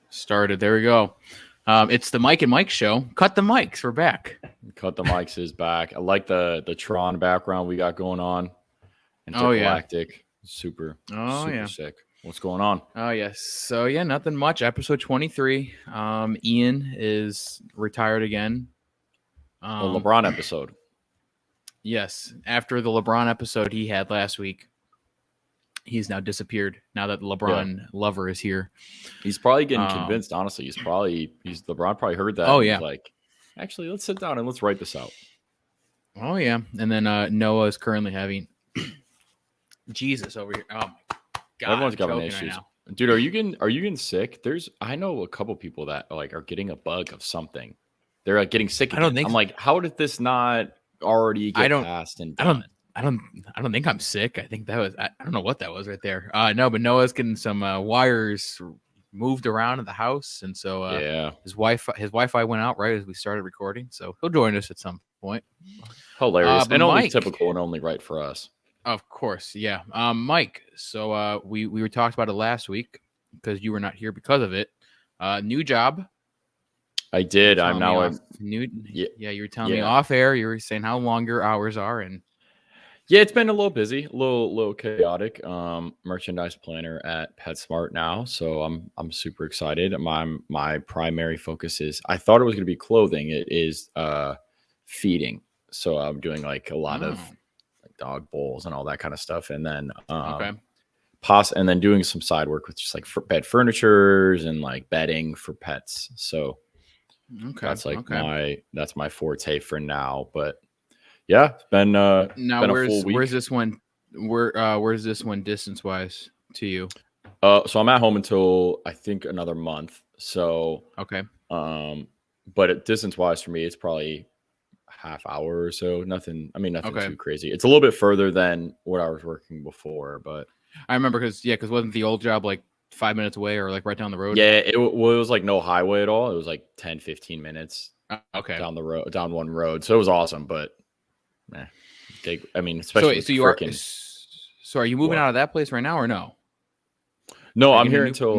Started. There we go. It's the Mike and Mike show. Cut the mics. We're back. Cut the mics is back. I like the Tron background we got going on. Intergalactic. Super sick. What's going on? Oh, yes. So, yeah, nothing much. Episode 23. Ian is retired again. The LeBron episode. Yes. After the LeBron episode he had last week, he's now disappeared now that the LeBron lover is here. He's probably getting convinced, honestly. LeBron probably heard that. Oh, yeah. He's like, actually, let's sit down and let's write this out. Oh, yeah. And then Noah is currently having Jesus over here. Oh, my God. Everyone's got issues. Right, dude, are you getting sick? I know a couple people that are getting a bug of something. They're getting sick again. I'm like, how did this not already get passed and done? I don't think I'm sick. I think that was I don't know what that was right there. No, but Noah's getting some wires moved around in the house, and so his Wi-Fi went out right as we started recording. So he'll join us at some point. Hilarious and only typical and only right for us. Of course, yeah. Mike. So we were talked about it last week because you were not here because of it. New job. I did. I'm now you were telling me off air. You were saying how long your hours are and. Yeah, it's been a little busy, a little chaotic. Merchandise planner at PetSmart now, so I'm super excited. My primary focus is I thought it was going to be clothing. It is feeding, so I'm doing like a lot of like dog bowls and all that kind of stuff, and then and then doing some side work with just like bed furnitures and like bedding for pets. So that's that's my forte for now, but. Yeah, it's been now. Been a full week. Where's this one? Where's this one distance wise to you? So I'm at home until I think another month. So but distance wise for me, it's probably half hour or so. Nothing too crazy. It's a little bit further than what I was working before, but I remember because wasn't the old job like 5 minutes away or like right down the road? Yeah, it was like no highway at all. It was like 10-15 minutes. Down the road, down one road. So it was awesome, but. Especially so are you moving out of that place right now or no? No, I'm here until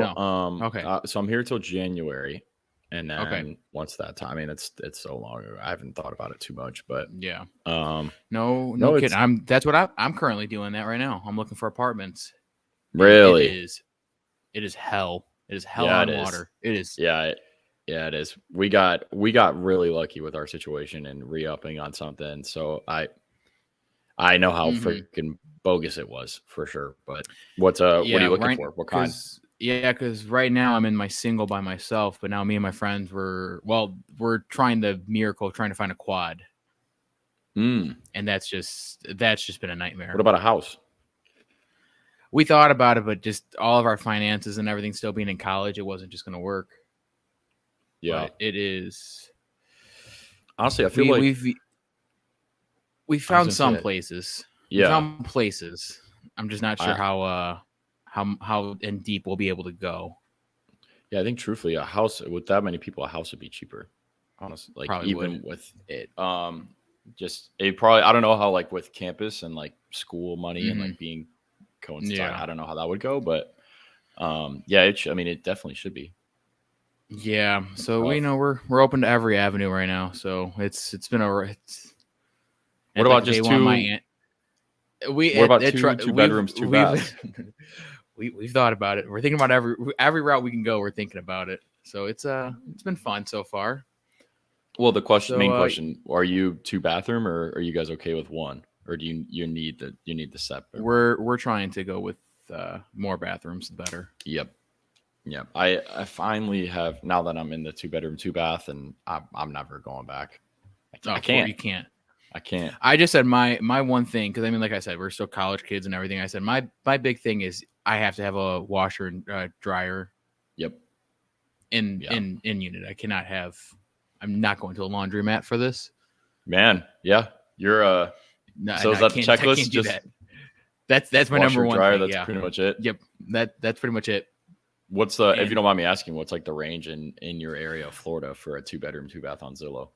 so I'm here till January, and then once that time, it's so long. I haven't thought about it too much, but no kidding. That's what I'm currently doing that right now. I'm looking for apartments. Really, it is hell. It is hell on water. It is. Yeah, it is. We got really lucky with our situation and re-upping on something. So I know how freaking bogus it was for sure. But what are you looking for? What kind? Yeah, because right now I'm in my single by myself, but now me and my friends we're trying the miracle, trying to find a quad. And that's just been a nightmare. What about a house? We thought about it, but just all of our finances and everything still being in college, it wasn't just going to work. Yeah, but it is. Honestly, I feel like we found some places. Yeah, we found places. I'm just not sure how in deep we'll be able to go. Yeah, I think truthfully, a house with that many people, a house would be cheaper. Honestly, like probably even with it, just it probably. I don't know how like with campus and like school money and like being coincided. Yeah. I don't know how that would go, but it definitely should be. Yeah, so we know we're open to every avenue right now. So it's been what about just two? What about two bedrooms, two baths? We've thought about it. We're thinking about every route we can go. We're thinking about it. So it's been fun so far. Well, the main question: are you 2-bathroom or are you guys okay with one, or do you need the separate? We're trying to go with more bathrooms, the better. Yep. Yeah, I finally have, now that I'm in the 2-bedroom, 2-bath, and I'm never going back. I can't. You can't. I can't. I just said my one thing, because like I said, we're still college kids and everything. I said my big thing is I have to have a washer and dryer. Yep. In unit, I cannot have. I'm not going to a laundromat for this. Man, yeah, you're so is that the checklist? I can't do that. That's my number one dryer, thing. That's pretty much it. Yep. That's pretty much it. What's if you don't mind me asking, what's like the range in your area of Florida for a 2-bedroom, 2-bath on Zillow?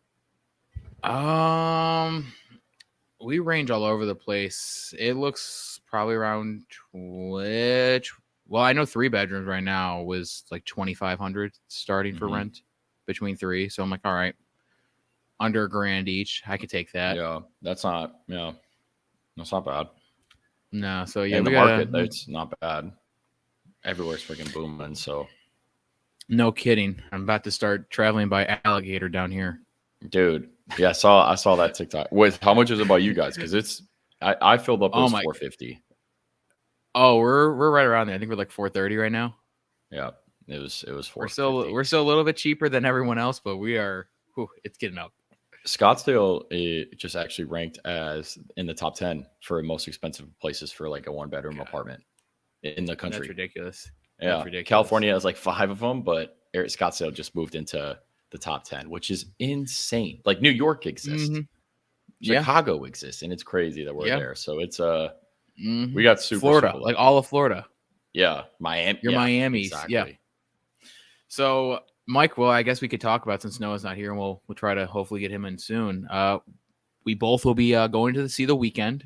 We range all over the place. It looks probably around what Well, I know 3 bedrooms right now was like 2,500 starting for rent between 3. So I'm like, all right, under $1,000 each. I could take that. Yeah, that's not bad. No, so yeah, in the market, it's not bad. Everywhere's freaking booming. So, no kidding. I'm about to start traveling by alligator down here, dude. Yeah, I saw that TikTok. How much is it about you guys? Because I filled up. It was $450. Oh, we're right around there. I think we're like $430 right now. Yeah, it was $450. We're still a little bit cheaper than everyone else, but we are. It's getting up. Scottsdale just actually ranked as in the top 10 for most expensive places for like a 1-bedroom apartment in the country. That's ridiculous. Yeah, That's ridiculous. California has like 5 of them, but Scottsdale just moved into the top 10, which is insane. Like New York exists, Chicago exists, and it's crazy that we're there. So it's we got Florida, like all of Florida. Yeah, Miami. You're Miami's. Exactly. Yeah. So, Mike, well, I guess we could talk about, since Noah's not here, and we'll try to hopefully get him in soon. We both will be going to see the Weeknd.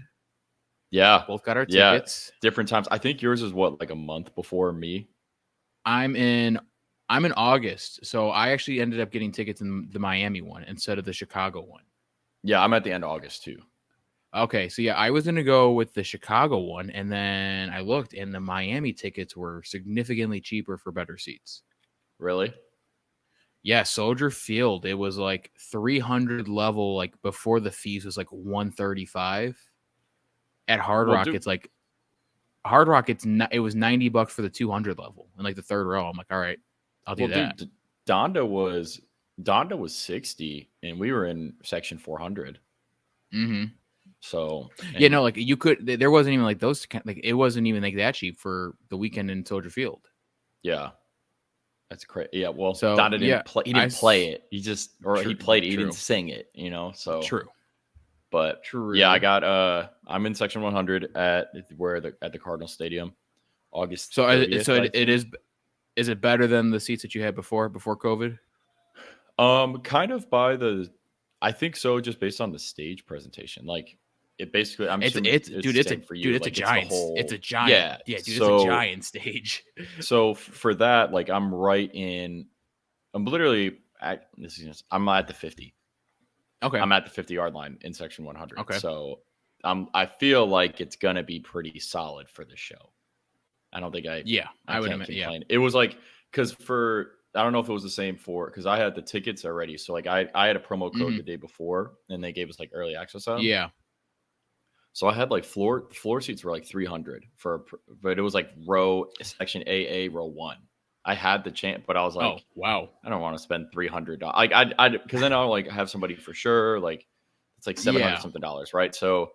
Yeah, both got our tickets. Different times. I think yours is like a month before me. I'm in August, so I actually ended up getting tickets in the Miami one instead of the Chicago one. Yeah, I'm at the end of August too. Okay, so yeah, I was going to go with the Chicago one, and then I looked, and the Miami tickets were significantly cheaper for better seats. Really? Yeah, Soldier Field, it was like 300 level, like before the fees was like 135. At Hard Rock, it's like Hard Rock. It was $90 for the 200 level and like the third row. I'm like, all right, I'll do that. Dude, Donda was 60, and we were in section 400. So yeah, no, like you could. There wasn't even like those. Like it wasn't even like that cheap for the Weeknd in Soldier Field. Yeah, that's crazy. Yeah, well, so Donda didn't play. He didn't play it. He just he played it. He didn't sing it. So true. But yeah, I got I'm in section 100 at the Cardinal Stadium, August. So 30th, it is. Is it better than the seats that you had before COVID? Kind of I think so, just based on the stage presentation. Like it basically, it's a giant. It's a giant. Yeah, dude, it's a giant stage. So for that, like I'm literally I'm at the 50. Okay. I'm at the 50-yard line in section 100. Okay. So I feel like it's going to be pretty solid for the show. I don't think I would complain. Yeah. It was like, because I don't know if it was the same because I had the tickets already. So like I had a promo code the day before, and they gave us like early access on them. Yeah. So I had like floor seats were like 300 but it was like section AA row 1. I had the chance, but I was like, "Oh wow, I don't want to spend $300." Like because then I'll like have somebody for sure. Like it's like $700 something, right? So,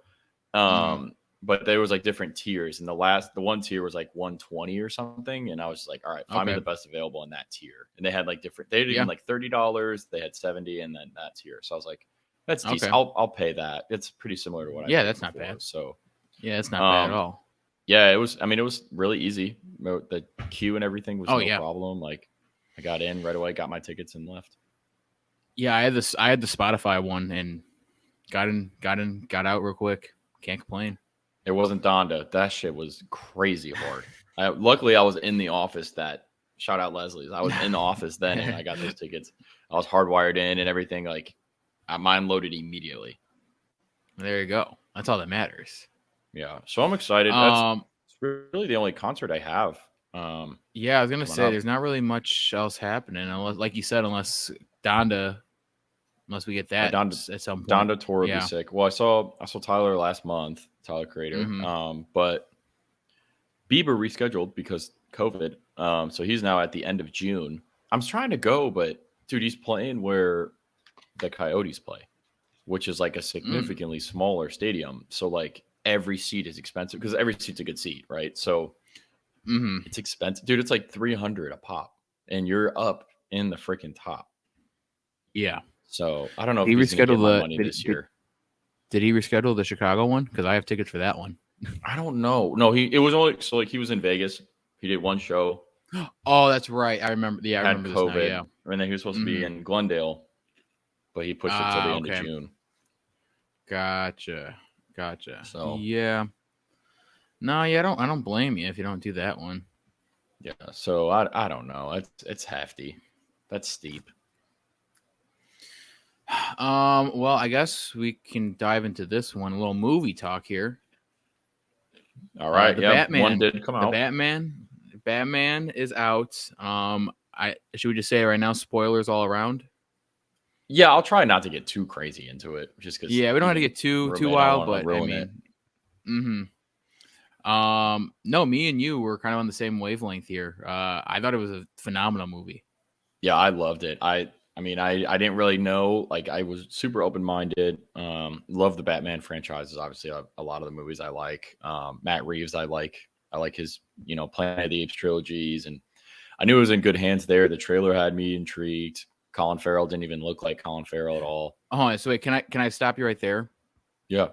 but there was like different tiers, and the one tier was like 120 or something, and I was like, "All right, find me the best available in that tier." And they had like different. They had even like $30. They had 70, and then that tier. So I was like, "That's decent. I'll pay that." It's pretty similar to what I paid that's before, not bad. So it's not bad at all. Yeah, it was. I mean, it was really easy. The queue and everything was no problem. Like, I got in right away, got my tickets, and left. Yeah, I had the Spotify one and got out real quick. Can't complain. It wasn't Donda. That shit was crazy hard. Luckily, I was in the office. Shout out Leslie's. I was in the office then, and I got those tickets. I was hardwired in and everything. Like, mine loaded immediately. There you go. That's all that matters. Yeah, so I'm excited. That's really the only concert I have. Yeah, I was gonna say there's not really much else happening unless, like you said, unless we get that at some point. Donda tour would be sick. Well, I saw Tyler last month, Tyler Creator. But Bieber rescheduled because COVID. So he's now at the end of June. I'm trying to go, but dude, he's playing where the Coyotes play, which is like a significantly smaller stadium. So like every seat is expensive because every seat's a good seat, right? So it's expensive, dude. It's like $300 a pop, and you're up in the freaking top. Yeah. So I don't know if he's gonna get my money this year. Did he reschedule the Chicago one? Because I have tickets for that one. I don't know. No, it was only so like he was in Vegas. He did one show. Oh, that's right. I remember. Yeah, I remember COVID. This now, and then he was supposed to be in Glendale, but he pushed it till the end of June. Gotcha. So yeah. No, yeah, I don't blame you if you don't do that one. Yeah. So I don't know. It's hefty. That's steep. Well, I guess we can dive into this one. A little movie talk here. All right. The yeah. Batman. One did come out. Batman is out. Should we just say right now, spoilers all around? Yeah, I'll try not to get too crazy into it, just because. Yeah, we don't have to get too wild, but I mean, no, me and you were kind of on the same wavelength here. I thought it was a phenomenal movie. Yeah, I loved it. I mean, I didn't really know. Like, I was super open minded. Love the Batman franchises. Obviously, a lot of the movies I like. Matt Reeves, I like his Planet of the Apes trilogies, and I knew it was in good hands there. The trailer had me intrigued. Colin Farrell didn't even look like Colin Farrell at all. Oh, so wait, can I stop you right there? Yeah.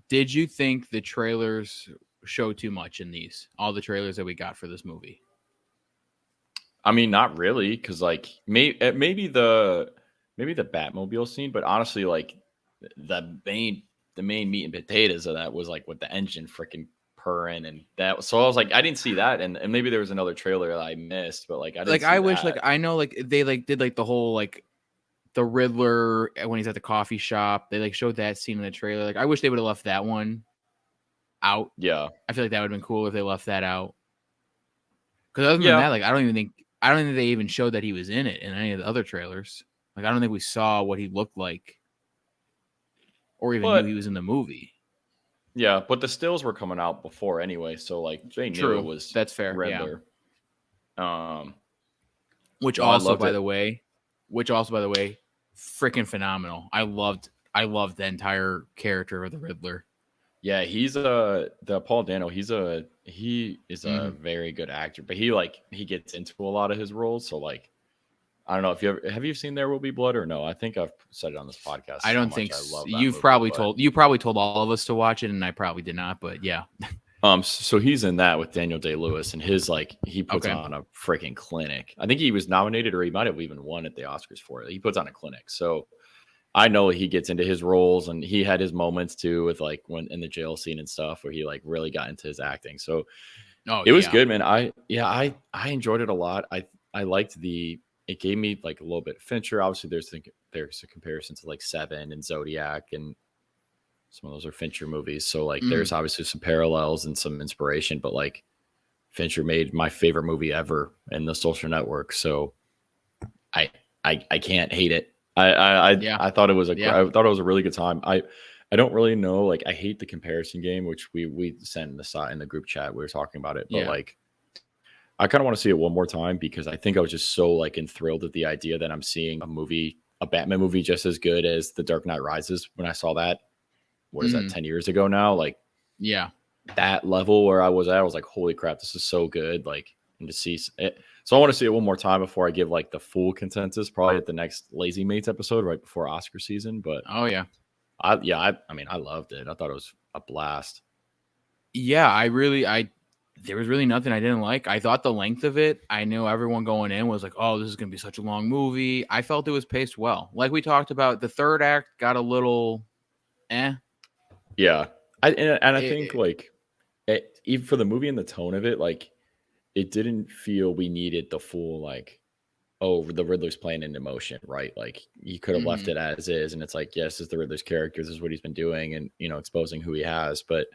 Did you think the trailers show too much in these? All the trailers that we got for this movie? I mean, not really, because like maybe the Batmobile scene, but honestly, like the main meat and potatoes of that was like with the engine freaking purring and that. So I was like, I didn't see that, and maybe there was another trailer that I missed, but like I didn't. I wish I know they did the whole the Riddler when he's at the coffee shop. They showed that scene in the trailer. I wish they would have left that one out. Yeah, I feel like that would have been cool if they left that out. Because other than that, I don't think they even showed that he was in it in any of the other trailers. I don't think we saw what he looked like, or even knew he was in the movie. Yeah, but the stills were coming out before anyway, so they knew it was that's fair. Riddler. Yeah. Which also, by the way, freaking phenomenal. I loved the entire character of the Riddler. Yeah, he's the Paul Dano. He is a very good actor, but he gets into a lot of his roles. So I don't know if have you seen There Will Be Blood or no? I think I've said it on this podcast. I don't think so. You've probably told all of us to watch it, and I probably did not. But yeah. So he's in that with Daniel Day-Lewis, and his he puts on a freaking clinic. I think he was nominated, or he might have even won at the Oscars for it. He puts on a clinic. So I know he gets into his roles, and he had his moments too with when in the jail scene and stuff where he really got into his acting. So it was good, man. I enjoyed it a lot. I liked it gave me a little bit Fincher. Obviously there's a comparison to Seven and Zodiac, and some of those are Fincher movies. So there's obviously some parallels and some inspiration, but Fincher made my favorite movie ever in The Social Network. So I can't hate it. I thought it was I thought it was a really good time. I don't really know. I hate the comparison game, which we sent in the group chat. We were talking about it, but I kind of want to see it one more time because I think I was just so enthralled at the idea that I'm seeing a Batman movie just as good as The Dark Knight Rises. When I saw that, what is that, 10 years ago now? That level where I was at, I was like, holy crap, this is so good. And to see it. So I want to see it one more time before I give the full consensus, probably at the next Lazy Mates episode right before Oscar season. But I mean, I loved it. I thought it was a blast. Yeah, there was really nothing I didn't like. I thought the length of it, I knew everyone going in was oh, this is going to be such a long movie. I felt it was paced well. Like we talked about, the third act got a little Yeah. I think even for the movie and the tone of it, it didn't feel we needed the full the Riddler's playing into emotion, right? You could have left it as is, and it's yes, this is the Riddler's character, this is what he's been doing, and exposing who he has. But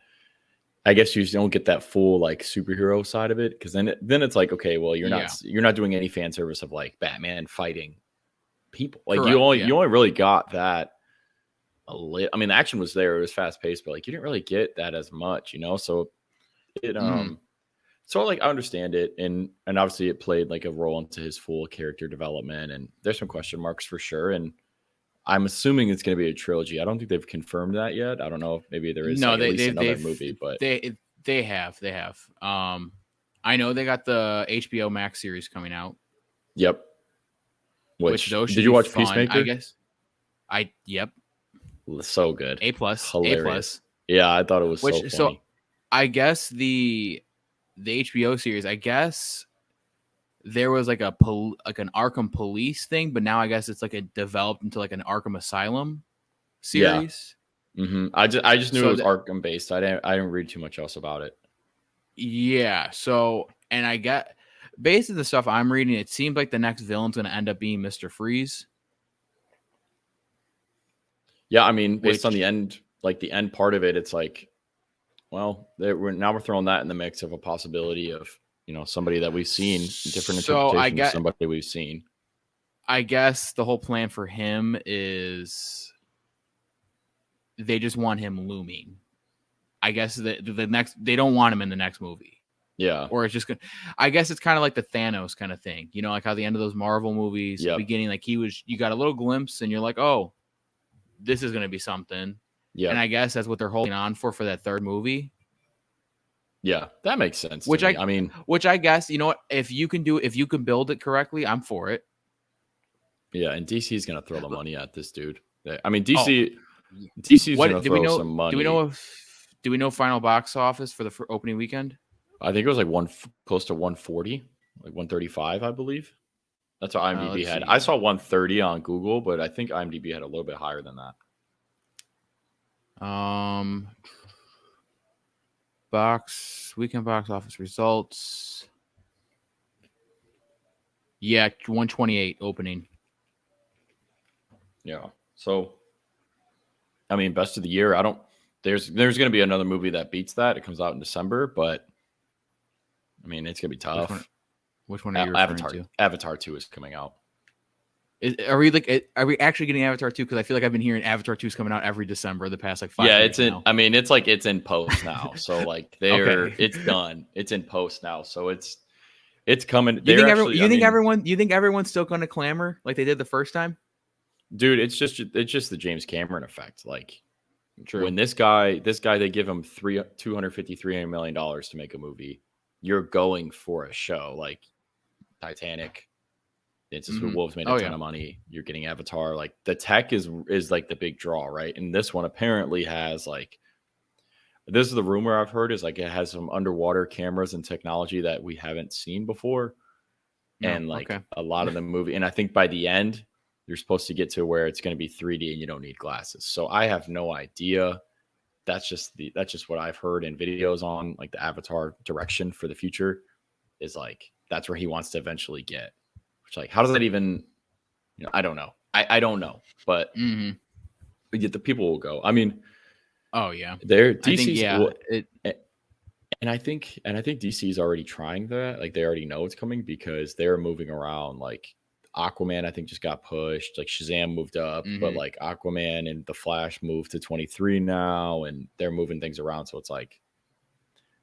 I guess you just don't get that full superhero side of it, because then it's okay, well, you're not doing any fan service of Batman fighting people. You only really got that I mean, the action was there, it was fast paced, but you didn't really get that as much, so it So I understand it, and obviously it played a role into his full character development, and there's some question marks for sure, and I'm assuming it's going to be a trilogy. I don't think they've confirmed that yet. I don't know if maybe there is at least another movie, but they have. I know they got the HBO Max series coming out. Yep. Which did you watch fun, Peacemaker? I guess. Yep. So good. A+. Hilarious. Yeah, I thought it was so funny. So I guess the HBO series, I guess there was an Arkham Police thing, but now I guess it's developed into an Arkham Asylum series. Yeah. Mm-hmm. I just knew it was Arkham based. I didn't read too much else about it. Yeah. So, and I get, based on the stuff I'm reading, it seems like the next villain's going to end up being Mr. Freeze. Yeah, I mean, based on the end, like the end part of it, it's like, well, we're throwing that in the mix of a possibility of, somebody that we've seen, different interpretations of somebody we've seen. I guess the whole plan for him is they just want him looming. I guess the next, they don't want him in the next movie. Yeah. Or it's just going to, I guess it's kind of like the Thanos kind of thing. Like how the end of those Marvel movies, the beginning, like you got a little glimpse and you're like, oh, this is going to be something. Yeah. And I guess that's what they're holding on for that third movie. Yeah, that makes sense. Which I guess, if you can build it correctly, I'm for it. Yeah, and DC's going to throw the money at this dude. I mean, DC's going to throw some money. Do we know final box office for the opening weekend? I think it was like close to 140, like 135, I believe. That's what IMDb had. I saw 130 on Google, but I think IMDb had a little bit higher than that. Weekend box office results. Yeah, 128 opening. Yeah. So, I mean, best of the year. There's going to be another movie that beats that. It comes out in December, but I mean, it's going to be tough. Which one are you referring to? Avatar 2 is coming out. Are we actually getting Avatar 2? Because I feel like I've been hearing Avatar 2 is coming out every December the past like 5 years. Yeah, it's in. Now. I mean, it's in post now. So like it's done. It's in post now. So it's coming. You think everyone's still going to clamor like they did the first time? Dude, it's just the James Cameron effect. Like, true. When this guy, they give him $253 million to make a movie. You're going for a show like Titanic. It's just Wolves made a ton of money. You're getting Avatar. Like the tech is like the big draw, right? And this one apparently has like, this is the rumor I've heard, is like it has some underwater cameras and technology that we haven't seen before. And like a lot of the movie. And I think by the end, you're supposed to get to where it's going to be 3D and you don't need glasses. So I have no idea. That's just what I've heard in videos on like the Avatar direction for the future is like, that's where he wants to eventually get. Like, how does that even, I don't know. I don't know, but the people will go. I mean, oh yeah, they're DC's, and I think DC is already trying that. Like they already know it's coming because they're moving around. Like Aquaman, I think just got pushed. Like Shazam moved up, but like Aquaman and The Flash moved to 23 now, and they're moving things around. So it's like,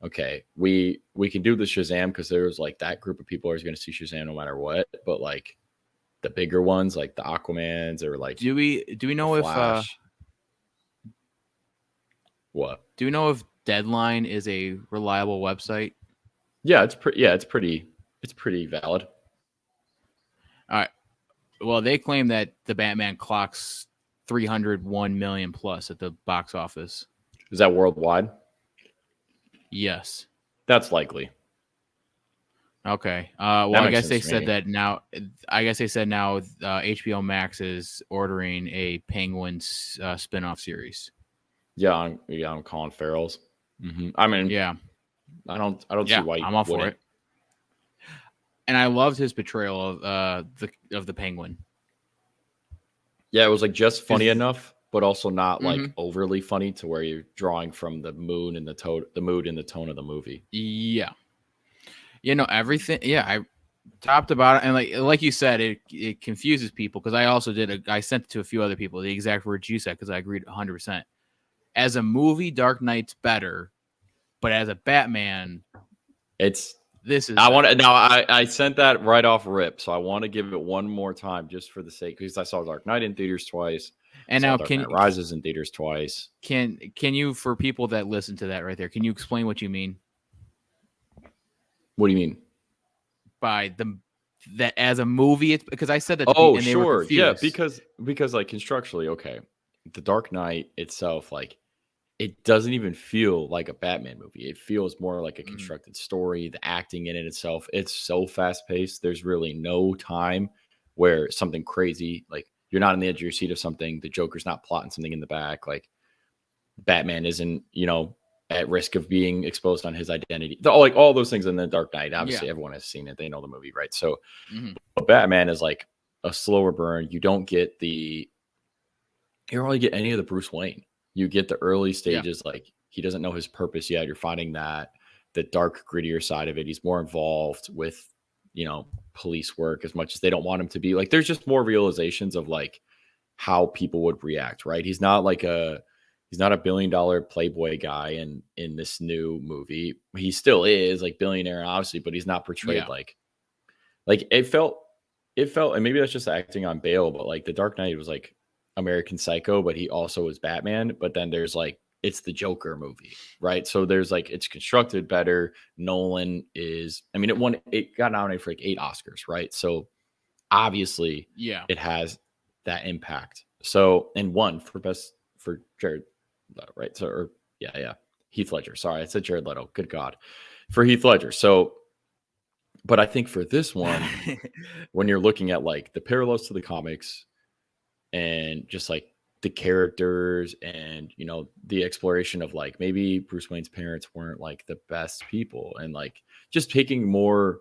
okay, we can do the Shazam because there's like that group of people are going to see Shazam no matter what. But like the bigger ones, like the Aquamans or like, do we know Flash, what? Do we know if Deadline is a reliable website? Yeah, it's pretty valid. All right. Well, they claim that the Batman clocks 301 million plus at the box office. Is that worldwide? Yes. That's likely. Okay. Well, I guess they said that now. I guess they said now HBO Max is ordering a Penguins spinoff series. Yeah, I'm Colin Farrell's. I mean, yeah, I don't see why I'm all for it. And I loved his portrayal of the Penguin. Yeah, it was like just funny enough, but also not like overly funny to where you're drawing from the mood and the tone of the movie. Yeah, everything. Yeah, I talked about it, and like you said, it confuses people because I also I sent it to a few other people the exact words you said because I agreed 100%. As a movie, Dark Knight's better, but as a Batman, I sent that right off rip, so I want to give it one more time just for the sake, because I saw Dark Knight in theaters twice, and now Dark Knight Rises in theaters twice. Can you, for people that listen to that right there, can you explain what you mean? What do you mean by that as a movie? It's because I said that. Oh, sure, yeah, because like constructually, okay, the Dark Knight itself, like, it doesn't even feel like a Batman movie. It feels more like a constructed story. The acting in it itself, it's so fast paced. There's really no time where something crazy, like you're not on the edge of your seat of something. The Joker's not plotting something in the back. Like Batman isn't, at risk of being exposed on his identity. Like all those things in The Dark Knight. Obviously, everyone has seen it. They know the movie, right? So but Batman is like a slower burn. You don't get you don't really get any of the Bruce Wayne. You get the early stages, like he doesn't know his purpose yet. You're finding that the dark, grittier side of it. He's more involved with, police work as much as they don't want him to be. Like there's just more realizations of like how people would react, right? He's not a $1 billion playboy guy in this new movie. He still is like billionaire, obviously, but he's not portrayed like it felt, and maybe that's just acting on Bale, but like The Dark Knight was like American Psycho, but he also was Batman. But then there's like, it's the Joker movie, right? So there's like, it's constructed better. Nolan is, I mean, it got nominated for like 8 Oscars, right? So obviously, it has that impact. So, and won for Jared Leto, right? So, Heath Ledger. Sorry, I said Jared Leto. Good God, for Heath Ledger. So, but I think for this one, when you're looking at like the parallels to the comics and just like the characters and the exploration of like maybe Bruce Wayne's parents weren't like the best people, and like just taking more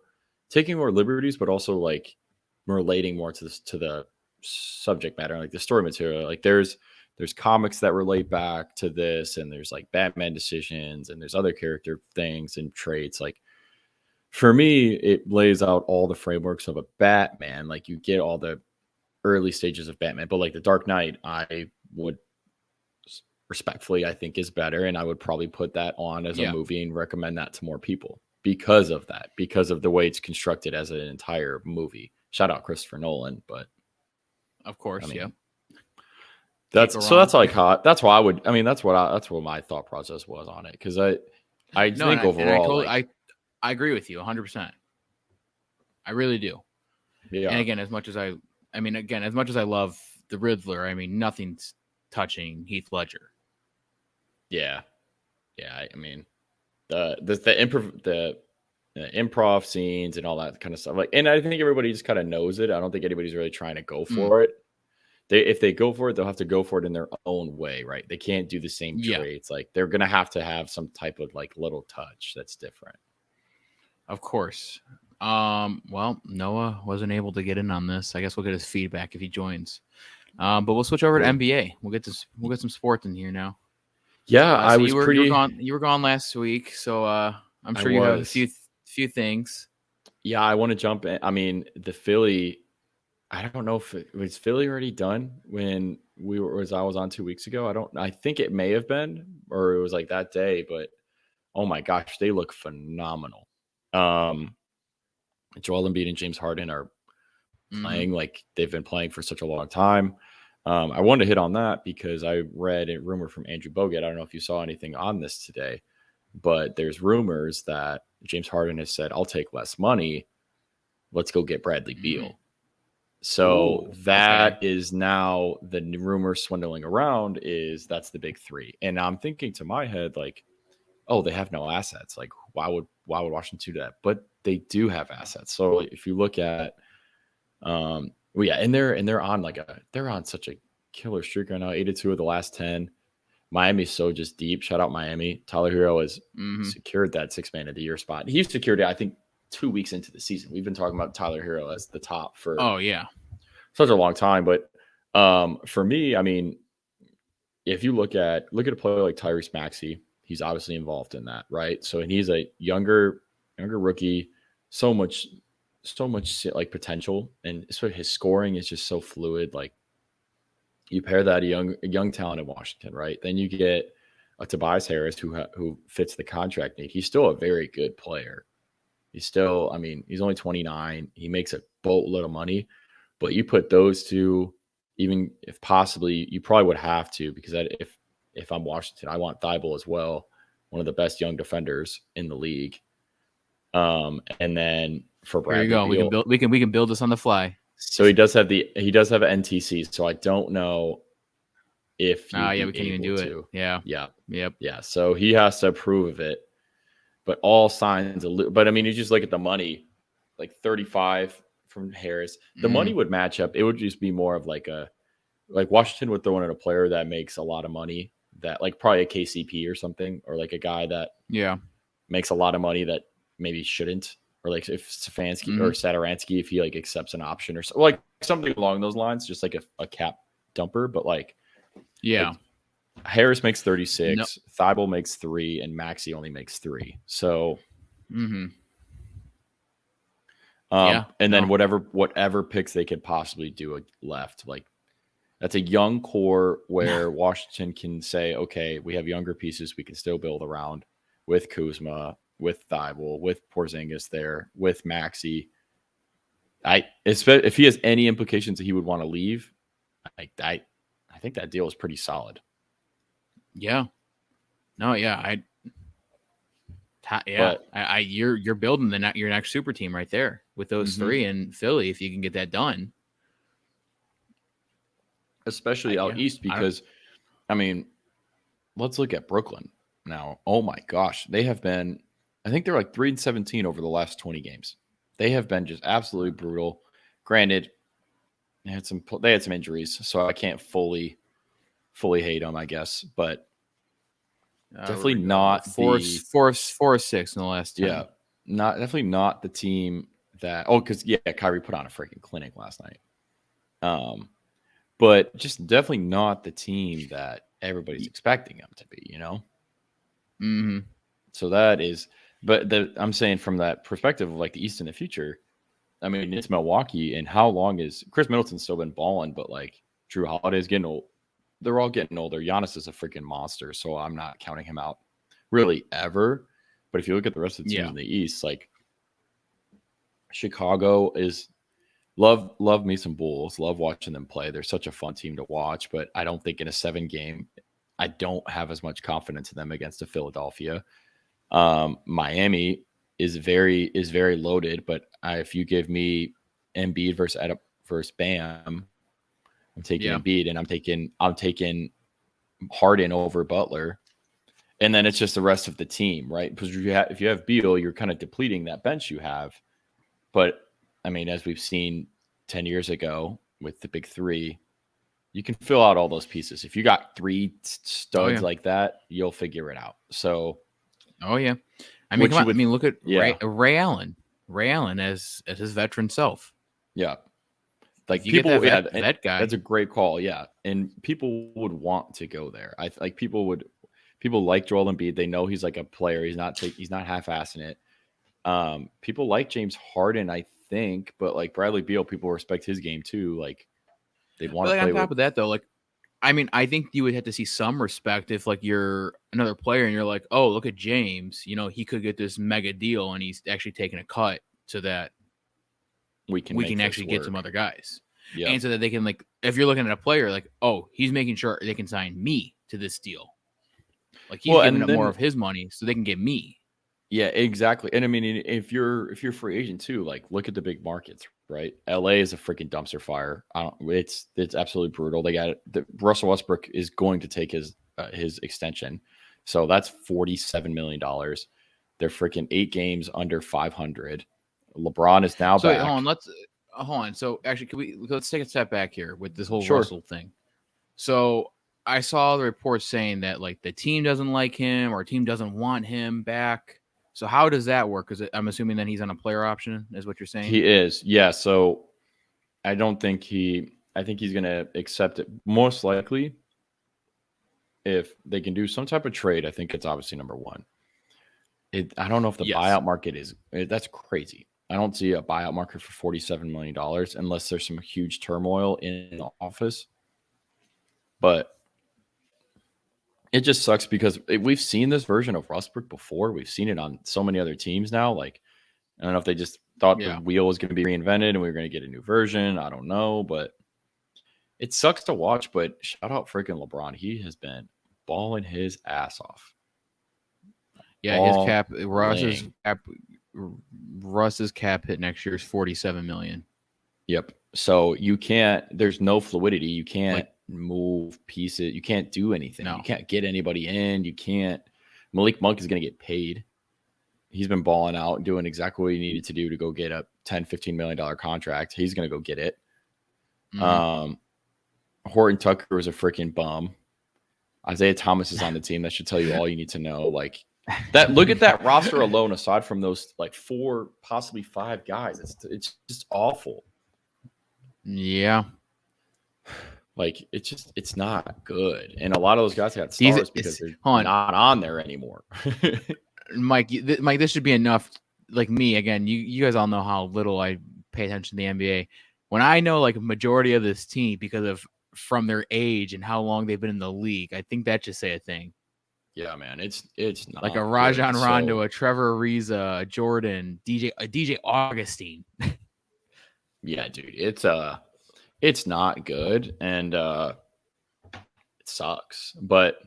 liberties, but also like relating more to the subject matter, like the story material. Like there's comics that relate back to this, and there's like Batman decisions, and there's other character things and traits. Like for me, it lays out all the frameworks of a Batman. Like you get all the early stages of Batman, but like The Dark Knight, I would respectfully, I think is better. And I would probably put that on as a movie and recommend that to more people because of that, because of the way it's constructed as an entire movie. Shout out Christopher Nolan, but of course, that's like hot. That's why I would. I mean, that's what my thought process was on it, because I think overall, I agree with you 100%. I really do. Yeah. And again, as much as I love the Riddler, I mean, nothing's touching Heath Ledger. Yeah. I mean, the improv scenes and all that kind of stuff. Like, and I think everybody just kind of knows it. I don't think anybody's really trying to go for it. If they go for it, they'll have to go for it in their own way, right? They can't do the same traits. Like they're gonna have to have some type of like little touch that's different. Of course. Well, Noah wasn't able to get in on this. I guess we'll get his feedback if he joins. But we'll switch over to NBA. We'll get some sports in here now. Yeah, so you were gone last week, so I'm sure you have a few things. Yeah, I want to jump in. I mean, the Philly. I don't know if was Philly already done when I was on 2 weeks ago. I think it may have been, or it was like that day, but oh my gosh, they look phenomenal. Joel Embiid and James Harden are playing like they've been playing for such a long time. I wanted to hit on that because I read a rumor from Andrew Bogut. I don't know if you saw anything on this today, but there's rumors that James Harden has said, "I'll take less money. Let's go get Bradley Beal." So that is now the rumor swindling around is that's the big three. And I'm thinking to my head, like, oh, they have no assets. Like, why would Washington do that? But they do have assets. So if you look at, and they're on such a killer streak right now. 82 of the last 10. Miami's so just deep. Shout out Miami. Tyler Hero has secured that 6 man of the year spot. He secured it, I think, 2 weeks into the season. We've been talking about Tyler Hero as the top for such a long time. But for me, I mean, if you look at a player like Tyrese Maxey, he's obviously involved in that, right? So, and he's a younger rookie, so much like potential, and so his scoring is just so fluid. Like you pair that a young talent in Washington, right? Then you get a Tobias Harris who fits the contract need. He's still a very good player. He's only 29. He makes a boatload of money, but you put those two, even if possibly, you probably would have to, because if I'm Washington, I want Thibault as well, one of the best young defenders in the league. And then for Bradley Beal, we can build this on the fly. So he does have an NTC. So I don't know if we can't even do it. Yeah. So he has to approve of it. But all signs, but I mean, you just look at the money, like 35 from Harris. The money would match up. It would just be more of like Washington would throw in a player that makes a lot of money that, like probably a KCP or something, or like a guy that makes a lot of money that maybe shouldn't, or like if Stefanski or Satoransky, if he like accepts an option or so, like something along those lines, just like a cap dumper. But like, Harris makes 36, Thibault makes 3, and Maxey only makes 3. So, and then whatever picks they could possibly do left, like that's a young core where Washington can say, okay, we have younger pieces we can still build around with Kuzma, with Thibault, with Porzingis there, with Maxey. If he has any implications that he would want to leave, I think that deal is pretty solid. Yeah. No, yeah. You're building your next super team right there with those 3 in Philly if you can get that done. Especially out east, because I mean, let's look at Brooklyn now. Oh my gosh, they have been, I think they're like 3-17 over the last 20 games. They have been just absolutely brutal. Granted, they had some injuries, so I can't fully hate them, I guess, but definitely not 4-6 in the last 10. Yeah, definitely not the team that. Oh, because Kyrie put on a freaking clinic last night. But just definitely not the team that everybody's expecting them to be, you know? So that is, but I'm saying from that perspective of like the East in the future, I mean, it's Milwaukee, and how long is Chris Middleton's still been balling, but like Drew Holiday's getting old. They're all getting older. Giannis is a freaking monster, so I'm not counting him out really ever. But if you look at the rest of the teams in the East, like Chicago is. Love me some Bulls. Love watching them play. They're such a fun team to watch, but I don't think in a 7-game, I don't have as much confidence in them against a Philadelphia. Miami is very loaded, but if you give me Embiid versus Bam, I'm taking Embiid, and I'm taking Harden over Butler, and then it's just the rest of the team, right? Because if you have Beal, you're kind of depleting that bench you have, but I mean, as we've seen 10 years ago with the big 3, you can fill out all those pieces. If you got 3 studs like that, you'll figure it out. So, I mean, look at Ray Allen. Ray Allen as his veteran self. Yeah, like people, that guy. That's a great call. Yeah, and people would want to go there. People like Joel Embiid. They know he's like a player. He's not half-assing it. People like James Harden, I think, but like Bradley Beal, people respect his game too. Like they want to play. On top of that, though, like I mean, I think you would have to see some respect if like you're another player and you're like, oh, look at James, you know, he could get this mega deal and he's actually taking a cut so that we can actually get some other guys. Yeah. And so that they can, like, if you're looking at a player, like, oh, he's making sure they can sign me to this deal. Like he's giving up more of his money so they can get me. Yeah, exactly. And I mean, if you're free agent too, like look at the big markets, right? LA is a freaking dumpster fire. It's absolutely brutal. They got Russell Westbrook is going to take his extension, so that's $47 million. They're freaking 8 games under 500. LeBron is now back. Hold on. So actually, let's take a step back here with this whole Russell thing. So I saw the report saying that like the team doesn't like him or team doesn't want him back. So how does that work? Because I'm assuming that he's on a player option, is what you're saying? He is, yeah. So I think he's going to accept it most likely if they can do some type of trade. I think it's obviously number one. I don't know if the buyout market that's crazy. I don't see a buyout market for $47 million unless there's some huge turmoil in the office. But it just sucks because we've seen this version of Westbrook before. We've seen it on so many other teams now. Like, I don't know if they just thought the wheel was going to be reinvented and we were going to get a new version. I don't know, but it sucks to watch. But shout out freaking LeBron. He has been balling his ass off. Yeah, Russ's cap hit next year is $47 million. Yep. So there's no fluidity. You can't move pieces. You can't do anything. No. You can't get anybody in. You can't. Malik Monk is going to get paid. He's been balling out, doing exactly what he needed to do to go get a $10-15 million contract. He's going to go get it. Mm-hmm. Horton Tucker was a freaking bum. Isaiah Thomas is on the team. That should tell you all you need to know. Like that. Look at that roster alone. Aside from those, like 4, possibly 5 guys, it's just awful. Yeah. Like it's not good. And a lot of those guys got stars because they're not on there anymore. Mike, this should be enough. Like me, again, you guys all know how little I pay attention to the NBA. When I know like a majority of this team because of from their age and how long they've been in the league, I think that should say a thing. Yeah, man, it's not like a Rajon Rondo, a Trevor Ariza, a Jordan, DJ Augustine. Yeah, dude, it's not good, and it sucks. But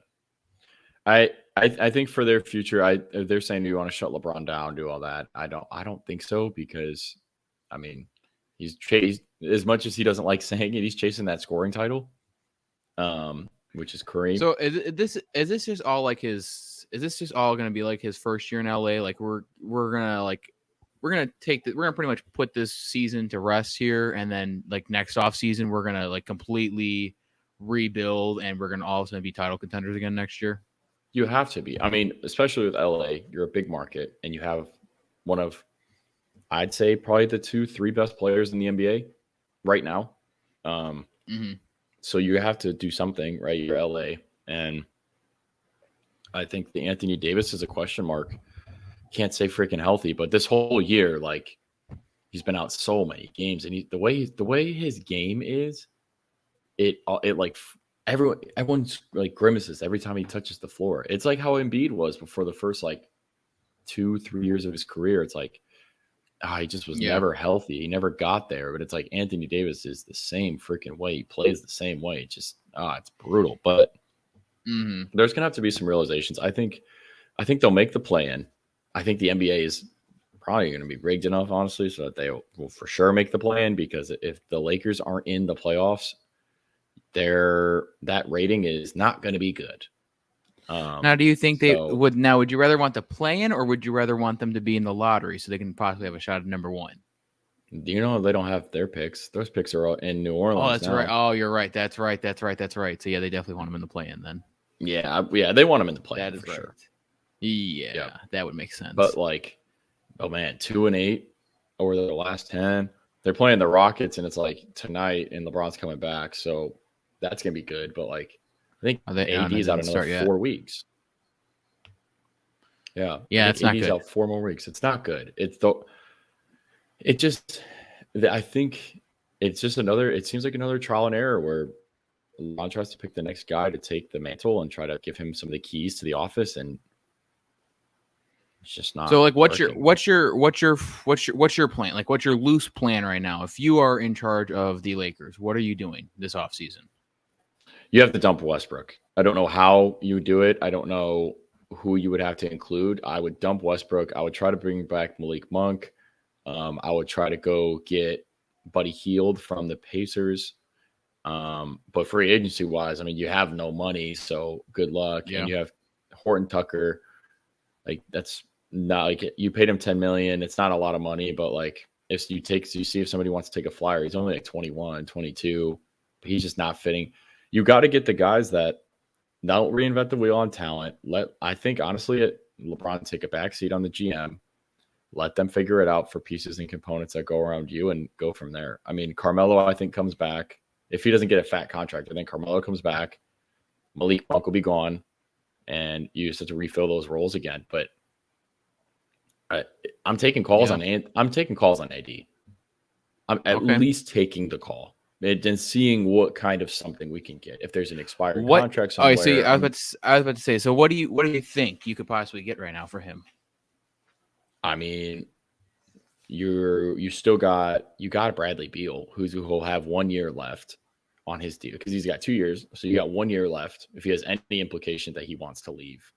I think for their future, they're saying, do you want to shut LeBron down, do all that? I don't think so, because I mean, he's chased, as much as he doesn't like saying it, he's chasing that scoring title, which is Kareem. So is this just all like his? Is this just all going to be like his first year in LA? Like we're gonna pretty much put this season to rest here, and then like next off season we're gonna like completely rebuild, and we're gonna also be title contenders again next year. You have to be. I mean, especially with LA, you're a big market, and you have one of, I'd say, probably the 2-3 best players in the NBA right now. So you have to do something, right? You're LA, and I think the Anthony Davis is a question mark. Can't say freaking healthy, but this whole year, like, he's been out so many games, and the way his game is, it like everyone's like grimaces every time he touches the floor. It's like how Embiid was before the first like 2-3 years of his career. It's like, he just was never healthy. He never got there. But it's like Anthony Davis is the same freaking way. He plays the same way. It's just, it's brutal. But there's gonna have to be some realizations. I think they'll make the play-in. I think the NBA is probably going to be rigged enough, honestly, so that they will for sure make the play-in, because if the Lakers aren't in the playoffs, that rating is not going to be good. Now, do you think they would? Now, would you rather want the play-in, or would you rather want them to be in the lottery so they can possibly have a shot at number 1? You know, they don't have their picks. Those picks are all in New Orleans. Oh, that's right. Oh, you're right. That's right. So yeah, they definitely want them in the play-in then. Yeah, they want them in the play-in for sure. Yeah, that would make sense. But like, oh man, 2-8 over the last 10. They're playing the Rockets, and it's like tonight, and LeBron's coming back, so that's gonna be good. But like, I think AD's out another 4 weeks. Yeah, it's not AD's good. out 4 more weeks. It's not good. I think it's just another. It seems like another trial and error where LeBron tries to pick the next guy to take the mantle and try to give him some of the keys to the office, and it's just not. So like, what's your plan? Like, what's your loose plan right now? If you are in charge of the Lakers, what are you doing this offseason? You have to dump Westbrook. I don't know how you do it. I don't know who you would have to include. I would dump Westbrook. I would try to bring back Malik Monk. I would try to go get Buddy Hield from the Pacers. But free agency wise, I mean, you have no money, so good luck. Yeah. And you have Horton Tucker. Like, that's not like, you paid him $10 million. It's not a lot of money, but like, if you see if somebody wants to take a flyer, he's only like 21, 22, but he's just not fitting. You got to get the guys that don't reinvent the wheel on talent. I think honestly, LeBron take a backseat on the GM. Let them figure it out for pieces and components that go around you, and go from there. I mean, Carmelo, I think, comes back. If he doesn't get a fat contract, I think Carmelo comes back. Malik Monk will be gone, and you just have to refill those roles again. But I'm taking calls on I'm taking calls on AD. I'm at least taking the call and seeing what kind of something we can get. If there's an expired contract somewhere. Oh, see, I was about to say. So what do you think you could possibly get right now for him? I mean, you got Bradley Beal, who will have 1 year left on his deal, because he's got 2 years. So you got 1 year left. If he has any implication that he wants to leave,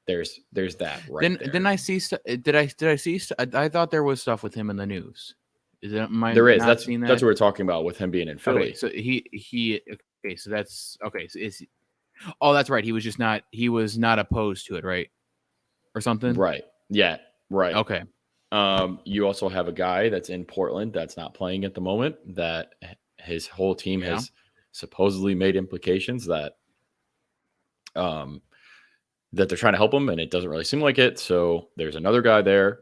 there's that right there. Didn't I see? Did I see? I thought there was stuff with him in the news. There is. That's what we're talking about with him being in Philly. Okay, so he. Okay, so that's okay. So is he, oh, that's right. He was not opposed to it, right, or something. Right. Yeah. Right. Okay. You also have a guy that's in Portland that's not playing at the moment, that his whole team has supposedly made implications that that they're trying to help him, and it doesn't really seem like it. So there's another guy there.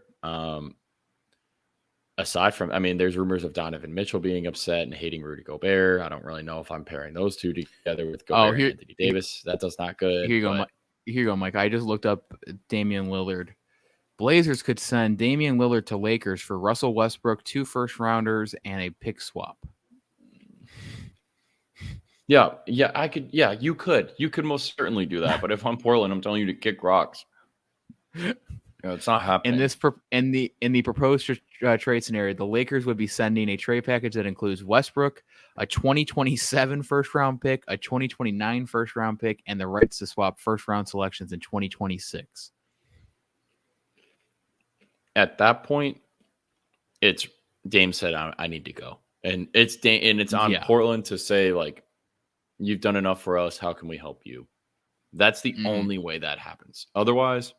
Aside from, I mean, there's rumors of Donovan Mitchell being upset and hating Rudy Gobert. I don't really know if I'm pairing those two together with Gobert and Anthony Davis. That does not good. Here you go, Mike. I just looked up Damian Lillard. Blazers could send Damian Lillard to Lakers for Russell Westbrook, 2 first-rounders, and a pick swap. Yeah, I could. Yeah, you could. You could most certainly do that. But if I'm Portland, I'm telling you to kick rocks. It's not happening. In the proposed trade scenario, the Lakers would be sending a trade package that includes Westbrook, a 2027 first-round pick, a 2029 first-round pick, and the rights to swap first-round selections in 2026. At that point, it's Dame said, I need to go. And it's on Portland to say, like, you've done enough for us. How can we help you? That's the only way that happens. Otherwise,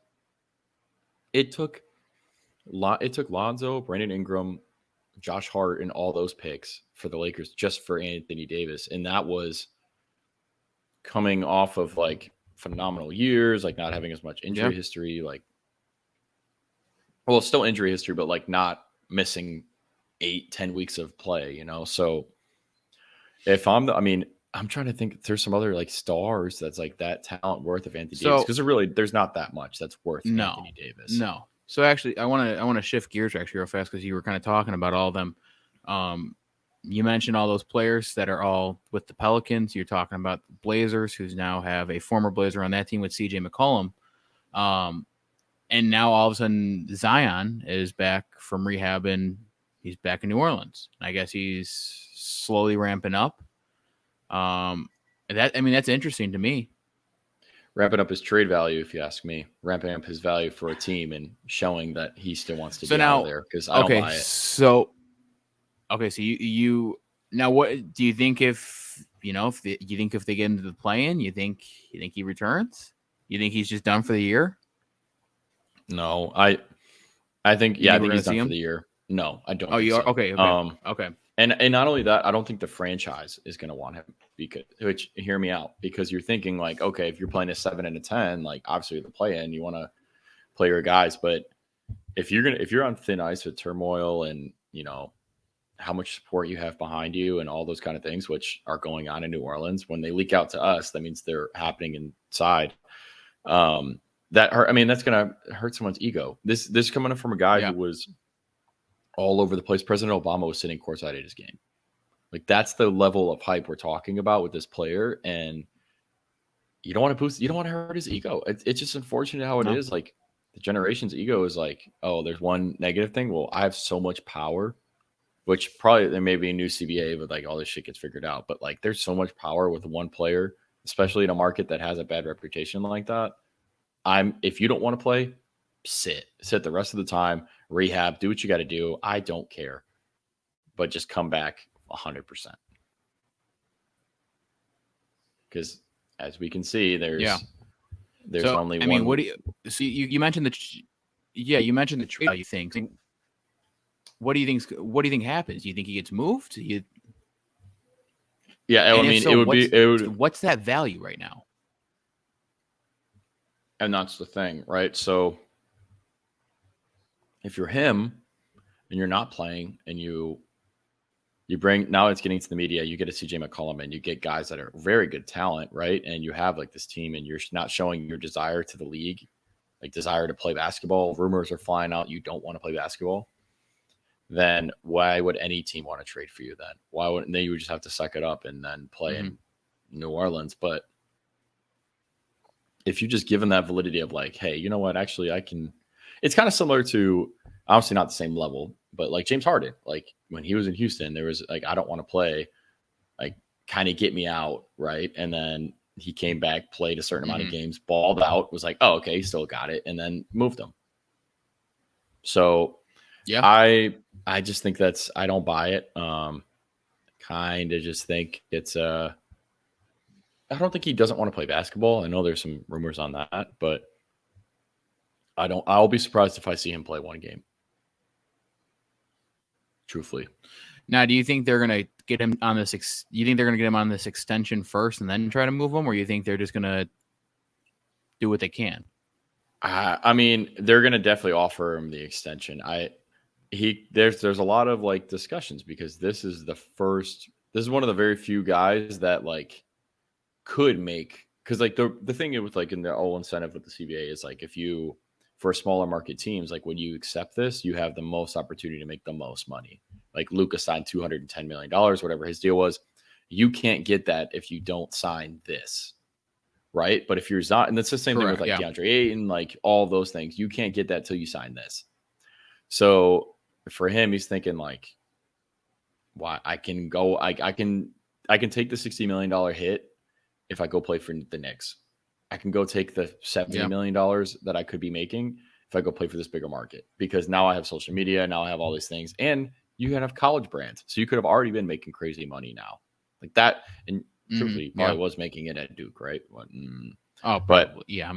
it took Lonzo, Brandon Ingram, Josh Hart, and all those picks for the Lakers just for Anthony Davis. And that was coming off of, like, phenomenal years, like not having as much injury history, like, well, still injury history, but like not missing 8-10 weeks of play, you know? So if I'm trying to think if there's some other like stars that's like that talent worth of Anthony Davis, because there's not that much that's worth Anthony Davis. No. So actually, I want to shift gears actually real fast because you were kind of talking about all of them. You mentioned all those players that are all with the Pelicans. You're talking about the Blazers, who's now have a former Blazer on that team with CJ McCollum. And now all of a sudden Zion is back from rehab and he's back in New Orleans. I guess he's slowly ramping up. That's interesting to me. Ramping up his trade value, if you ask me. Ramping up his value for a team and showing that he still wants to be out there, because I don't buy it. So you now, what do you think if they get into the play-in, you think he returns? You think he's just done for the year? No, I think I think he's done for the year. No, I don't. Oh, you are? Okay. Okay. And not only that, I don't think the franchise is going to want him, which hear me out, because you're thinking like, okay, if you're playing a 7 and a 10, like obviously the play-in, you want to play your guys, but if you're on thin ice with turmoil and you know how much support you have behind you and all those kind of things, which are going on in New Orleans, when they leak out to us, that means they're happening inside. That's going to hurt someone's ego. This coming from a guy who was all over the place. President Obama was sitting courtside at his game. Like, that's the level of hype we're talking about with this player. And you don't want to hurt his ego. It's just unfortunate how it is. Like, the generation's ego is like, oh, there's one negative thing. Well, I have so much power, which probably there may be a new CBA, but like all this shit gets figured out. But like, there's so much power with one player, especially in a market that has a bad reputation like that. If you don't want to play, sit the rest of the time, rehab, do what you got to do. I don't care, but just come back 100%. Because as we can see, there's only one. I mean, you mentioned you mentioned the trade value thing. What do you think happens? Do you think he gets moved? It would. What's that value right now? And that's the thing, right? So if you're him and you're not playing and you bring, now it's getting to the media, you get a CJ McCollum and you get guys that are very good talent, right? And you have like this team and you're not showing your desire to the league, like desire to play basketball. Rumors are flying out. You don't want to play basketball. Then why would any team want to trade for you then? Why wouldn't they? You would just have to suck it up and then play in New Orleans. But if you just given that validity of like, hey, you know what? Actually, I can. It's kind of similar to, obviously not the same level, but like James Harden. Like when he was in Houston, there was like, I don't want to play. Like, kind of get me out, right? And then he came back, played a certain amount of games, balled out, was like, oh, okay, he still got it, and then moved him. So yeah, I just think I don't buy it. Kind of just think it's I don't think he doesn't want to play basketball. I know there's some rumors on that, but I'll be surprised if I see him play one game. Truthfully. Now, do you think they're going to get him on this? You think they're going to get him on this extension first and then try to move him, or you think they're just going to do what they can. I mean, they're going to definitely offer him the extension. There's a lot of like discussions because this is one of the very few guys that like could make, because like the thing with like in the whole incentive with the CBA is like, if you, for smaller market teams, like when you accept this, you have the most opportunity to make the most money. Like Luka signed $210 million, whatever his deal was. You can't get that if you don't sign this. Right. But if you're not, and it's the same thing with like DeAndre Ayton, like all those things, you can't get that till you sign this. So for him, he's thinking like, why I can go, I can take the $60 million hit if I go play for the Knicks. I can go take the $70 million that I could be making if I go play for this bigger market, because now I have social media, now I have all these things, and you have college brands. So you could have already been making crazy money now like that. And truthfully, probably was making it at Duke, right? But yeah,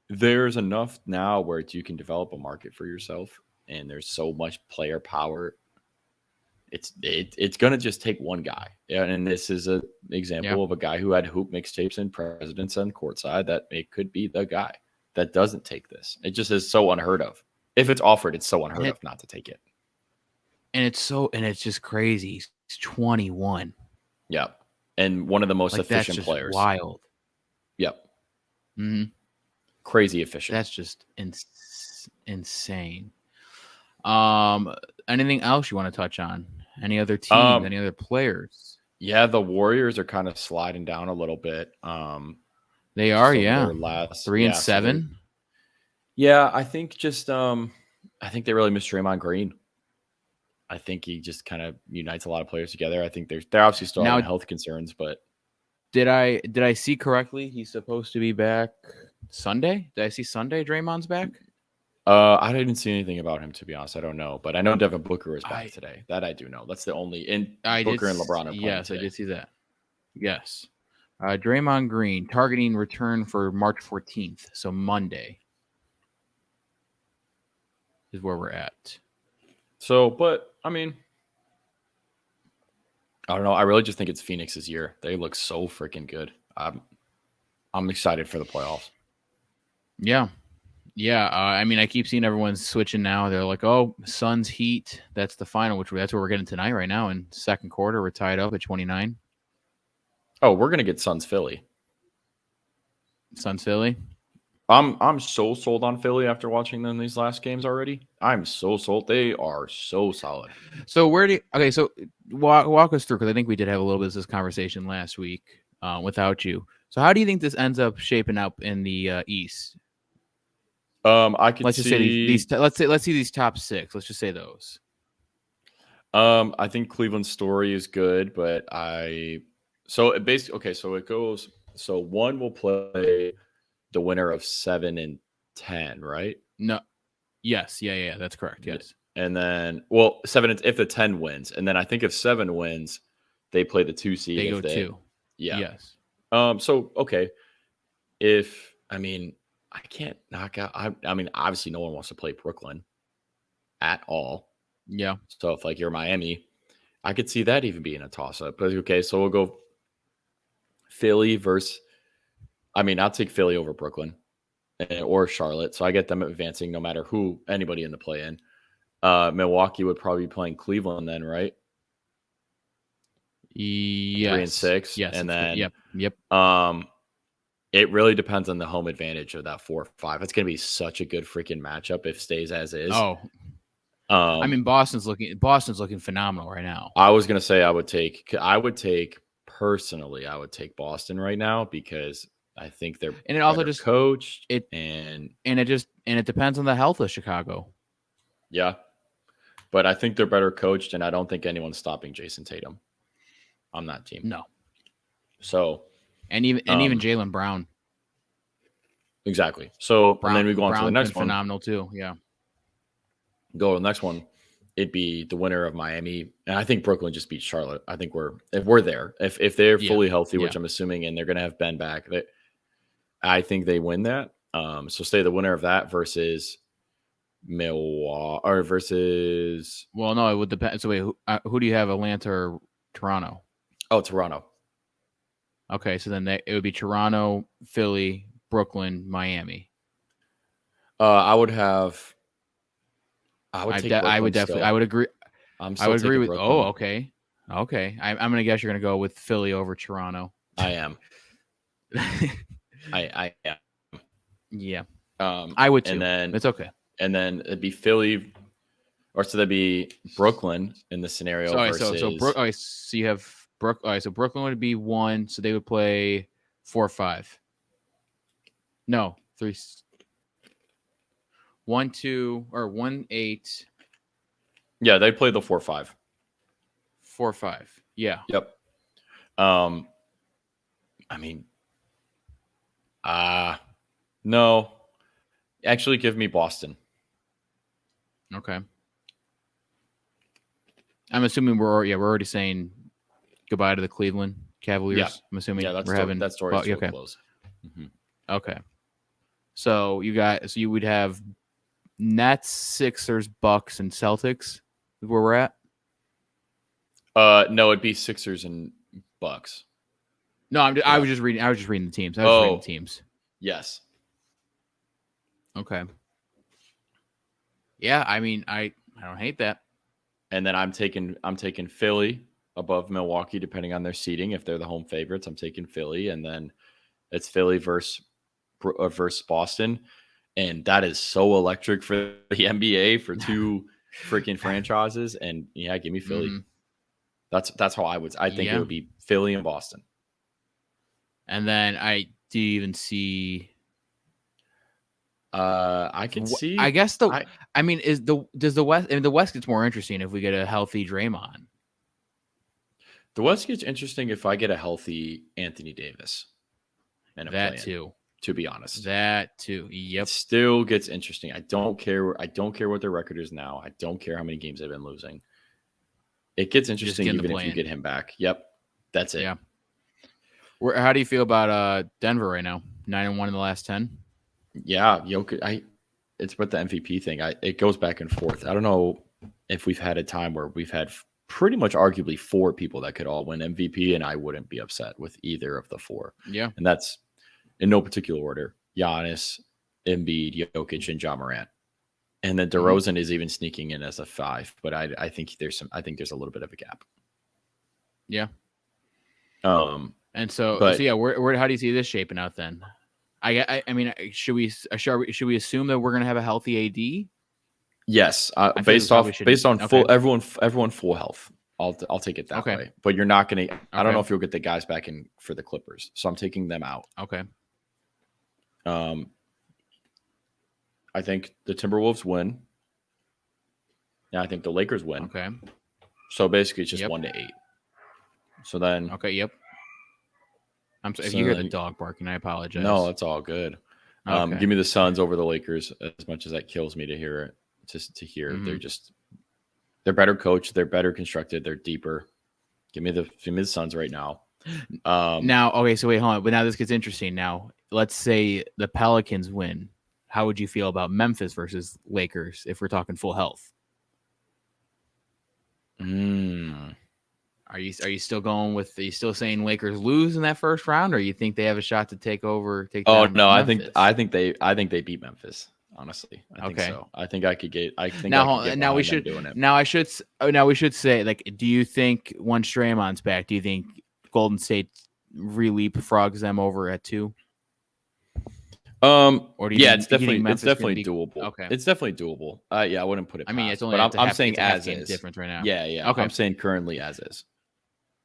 there's enough now where you can develop a market for yourself, and there's so much player power. It's gonna just take one guy, and this is an example of a guy who had hoop mixtapes and presidents on courtside. That it could be the guy that doesn't take this. It just is so unheard of. If it's offered, it's so unheard of not to take it. And it's just crazy. He's 21. Yep. And one of the most efficient players. Wild. Yep. Mm-hmm. Crazy efficient. That's just insane. Anything else you want to touch on? Any other teams? Any other players? Yeah, the Warriors are kind of sliding down a little bit. They are, yeah. 3-7. Yeah, I think I think they really miss Draymond Green. I think he just kind of unites a lot of players together. I think they're obviously still having health concerns, but did I see correctly? He's supposed to be back Sunday. Did I see Sunday? Draymond's back. I didn't see anything about him, to be honest. I don't know, but I know Devin Booker is back today. That I do know. That's the only. And Booker and LeBron are playing Yes, today. I did see that. Yes, Draymond Green targeting return for March 14th, so Monday is where we're at. So, but I mean, I don't know. I really just think it's Phoenix's year. They look so freaking good. I'm excited for the playoffs. Yeah. Yeah, I mean, I keep seeing everyone switching now. They're like, "Oh, Suns Heat, that's the final." That's what we're getting tonight, right now. In second quarter, we're tied up at 29. Oh, we're gonna get Suns Philly. Suns Philly. I'm so sold on Philly after watching them these last games already. I'm so sold. They are so solid. So so walk us through, because I think we did have a little bit of this conversation last week without you. So how do you think this ends up shaping up in the East? Let's just say these let's see these top six. Let's just say those. I think Cleveland's story is good, but so it goes. So one will play the winner of 7 and 10, right? No. Yes. Yeah. That's correct. Yes. And then, 7 if the 10 wins, and then I think if 7 wins, they play the 2 seed. They go 2. Yeah. Yes. So okay, I can't knock out. I mean, obviously, no one wants to play Brooklyn at all. Yeah. So if like you're Miami, I could see that even being a toss-up. But okay, so we'll go Philly versus. I mean, I'll take Philly over Brooklyn or Charlotte. So I get them advancing no matter anybody in the play-in. Milwaukee would probably be playing Cleveland then, right? Yes. 3 and 6. Yes. And then Yep. It really depends on the home advantage of that 4-5. It's going to be such a good freaking matchup if it stays as is. Oh, I mean, Boston's looking phenomenal right now. I was going to say I would take Boston right now, because I think they're and it also just coached it depends on the health of Chicago. Yeah, but I think they're better coached, and I don't think anyone's stopping Jason Tatum on that team. No. So. And even Jaylen Brown. Exactly. So and then we go on to the next one. Phenomenal too. Yeah. Go to the next one. It'd be the winner of Miami, and I think Brooklyn just beats Charlotte. I think if we're there, if they're fully healthy, which I'm assuming, and they're going to have Ben back, I think they win that. So stay the winner of that versus Milwaukee or versus. Well, no, it would depend. So wait, who do you have? Atlanta or Toronto? Oh, Toronto. Okay, so then it would be Toronto, Philly, Brooklyn, Miami. I would take Brooklyn I would definitely. still. I would agree. I would agree with. Brooklyn. Oh, okay. Okay. I'm going to guess you're going to go with Philly over Toronto. I am. I am. Yeah. I would too. And then it's okay. And then it'd be Philly, or so that'd be Brooklyn in the scenario. So you have so Brooklyn would be 1, so they would play 4-5. No, 3, 1, 2, or 1, 8. Yeah, they play the 4-5. 4-5. Yeah. Yep. I mean, no. Actually, give me Boston. Okay. I'm assuming we're already saying goodbye to the Cleveland Cavaliers. Yeah. I'm assuming that story is okay. Close. Mm-hmm. Okay. So you would have Nets, Sixers, Bucks, and Celtics. Where we're at? No, it'd be Sixers and Bucks. No, I was just reading the teams. I was reading the teams. Yes. Okay. Yeah, I mean, I don't hate that. And then I'm taking Philly above Milwaukee, depending on their seeding. If they're the home favorites, I'm taking Philly, and then it's Philly versus Boston, and that is so electric for the NBA for two freaking franchises. And yeah, give me Philly. Mm-hmm. That's how I think it would be Philly and Boston. And then do you even see? I can see. I guess does the West? I mean, the West gets more interesting if we get a healthy Draymond. The West gets interesting if I get a healthy Anthony Davis. And that too. To be honest, that too. Yep. It still gets interesting. I don't care what their record is now. I don't care how many games they've been losing. It gets interesting even if you get him back. Yep. That's it. Yeah. How do you feel about Denver right now? 9-1 in the last 10. Yeah, Jokic. It's with the MVP thing. It goes back and forth. I don't know if we've had a time where we've had pretty much arguably 4 people that could all win MVP, and I wouldn't be upset with either of the 4. Yeah, and that's in no particular order: Giannis, Embiid, Jokic, and Ja Morant. And then DeRozan is even sneaking in as a 5, but I think there's a little bit of a gap. Yeah. And so yeah, where how do you see this shaping out then? I mean, should we assume that we're going to have a healthy AD? Yes, based on full everyone full health. I'll take it that way. But you're not going to. I don't know if you'll get the guys back in for the Clippers, so I'm taking them out. Okay. I think the Timberwolves win. Yeah, I think the Lakers win. Okay. So basically, it's just 1-8. So then. Okay. Yep. If you hear the dog barking, I apologize. No, it's all good. Okay. Give me the Suns over the Lakers, as much as that kills me to hear it. Just to hear they're better coached, they're better constructed, they're deeper. Give me the Suns right now. Now, okay, so wait, hold on. But now this gets interesting. Now, let's say the Pelicans win. How would you feel about Memphis versus Lakers if we're talking full health? Are you still going with? Are you still saying Lakers lose in that first round, or you think they have a shot to take down Memphis? I think they beat Memphis. Honestly, I think so. I think I could get. Now we should say, like, do you think once Draymond's back, do you think Golden State leapfrogs them over at 2? Or do you it's definitely doable. Okay, it's definitely doable. Yeah, I wouldn't put it. I mean, past, it's only. But I'm saying as is difference right now. Yeah. Okay, I'm saying currently as is.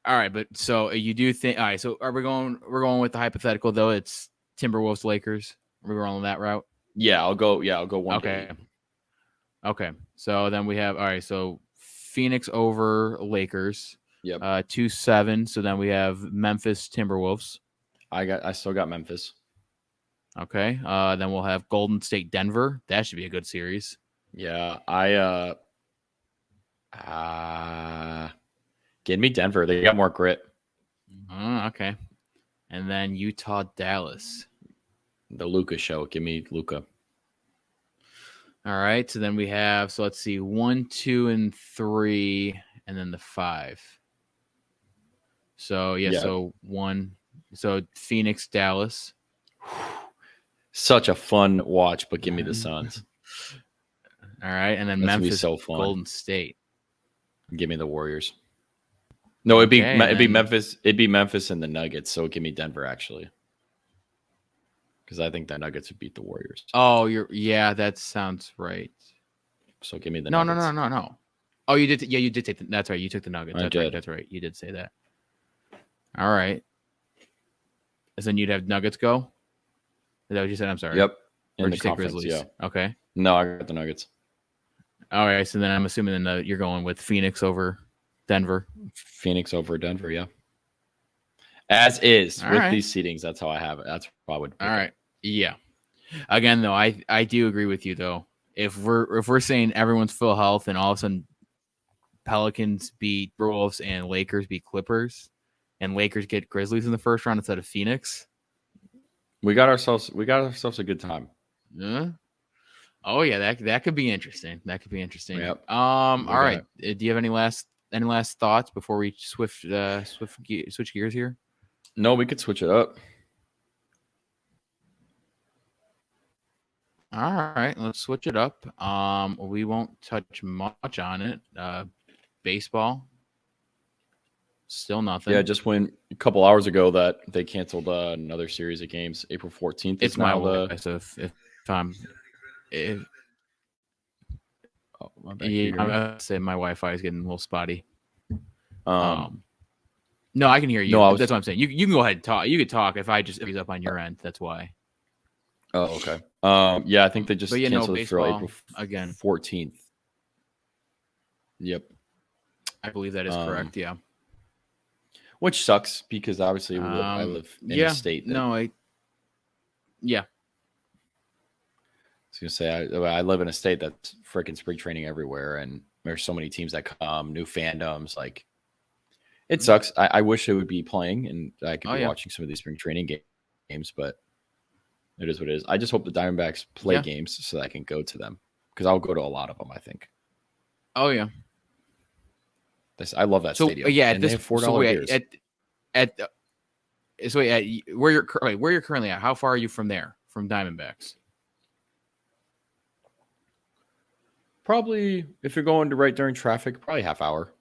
All right, but so you do think? All right, so are we going? We're going with the hypothetical though. It's Timberwolves Lakers. Are we going that route? Yeah, I'll go 1. Okay. So then we have so Phoenix over Lakers. Yep. 2-7. So then we have Memphis Timberwolves. I still got Memphis. Okay. Then we'll have Golden State Denver. That should be a good series. Yeah. Give me Denver. They got more grit. Okay. And then Utah Dallas. The Luka show. Give me Luka. All right. So then we have, let's see, 1, 2, and 3, and then the 5. So, so Phoenix, Dallas. Such a fun watch, but give me the Suns. All right, and then Memphis, Golden State. Give me the Warriors. No, it'd be Memphis. It'd be Memphis and the Nuggets. So give me Denver actually, because I think the Nuggets would beat the Warriors. Oh, that sounds right. So give me the Nuggets. No. Oh, you did. You did take. That's right. You took the Nuggets. That's right. You did say that. All right. And then you'd have Nuggets go. Is that what you said? I'm sorry. Yep. Or did you take Grizzlies? Yeah. Okay. No, I got the Nuggets. All right. So then I'm assuming you're going with Phoenix over Denver. Phoenix over Denver. Yeah. As is with these seedings, that's how I have it. That's what I would. All right. Yeah. Again, though, I do agree with you though. If we're saying everyone's full health and all of a sudden Pelicans beat Wolves and Lakers beat Clippers, and Lakers get Grizzlies in the first round instead of Phoenix, we got ourselves a good time. Yeah. Oh yeah, that could be interesting. Yep. All right. Do you have any last thoughts before we switch gears here? No, we could switch it up. All right, let's switch it up. We won't touch much on it. Baseball, still nothing. Yeah, just when a couple hours ago that they canceled another series of games, April 14th. It's my Wi-Fi, so if I'm I say my Wi-Fi is getting a little spotty. No, I can hear you. No, that's what I'm saying. You can go ahead and talk. You could talk if he's up on your end. That's why. Oh, okay. Yeah, I think they just canceled it for April again 14th. Yep, I believe that is correct. Yeah, which sucks because obviously I live in a state. I was gonna say I live in a state that's freaking spring training everywhere, and there's so many teams that come, new fandoms. Like, it sucks. I wish it would be playing, and I could be watching some of these spring training games, but it is what it is. I just hope the Diamondbacks play games so that I can go to them, because I'll go to a lot of them, I think. Oh yeah, I love that stadium. Yeah, and they have $4 beers. Where you're currently at? How far are you from there? From Diamondbacks? Probably, if you're going to right during traffic, probably half hour,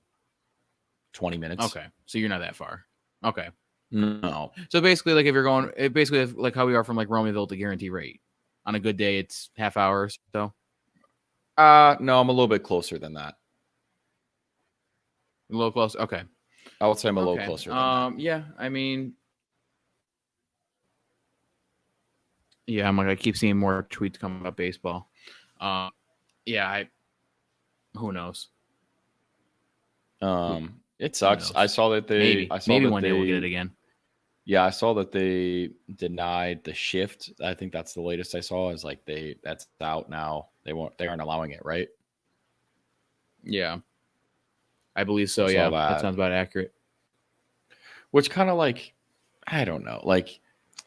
20 minutes. Okay, so you're not that far. Okay. No. So basically, like if you're going, basically like how we are from like Romeoville to Guarantee Rate. On a good day, it's half hour or so. No, I'm a little bit closer than that. A little closer. Okay. I would say I'm a little closer. Than that. Yeah. I mean, yeah. I keep seeing more tweets coming about baseball. Yeah. Who knows? It sucks. I saw that they. Maybe one day we'll get it again. Yeah, I saw that they denied the shift. I think that's the latest I saw. Is like that's out now. They aren't allowing it, right? Yeah, I believe so. Yeah, that sounds about accurate. Which kind of like, I don't know. Like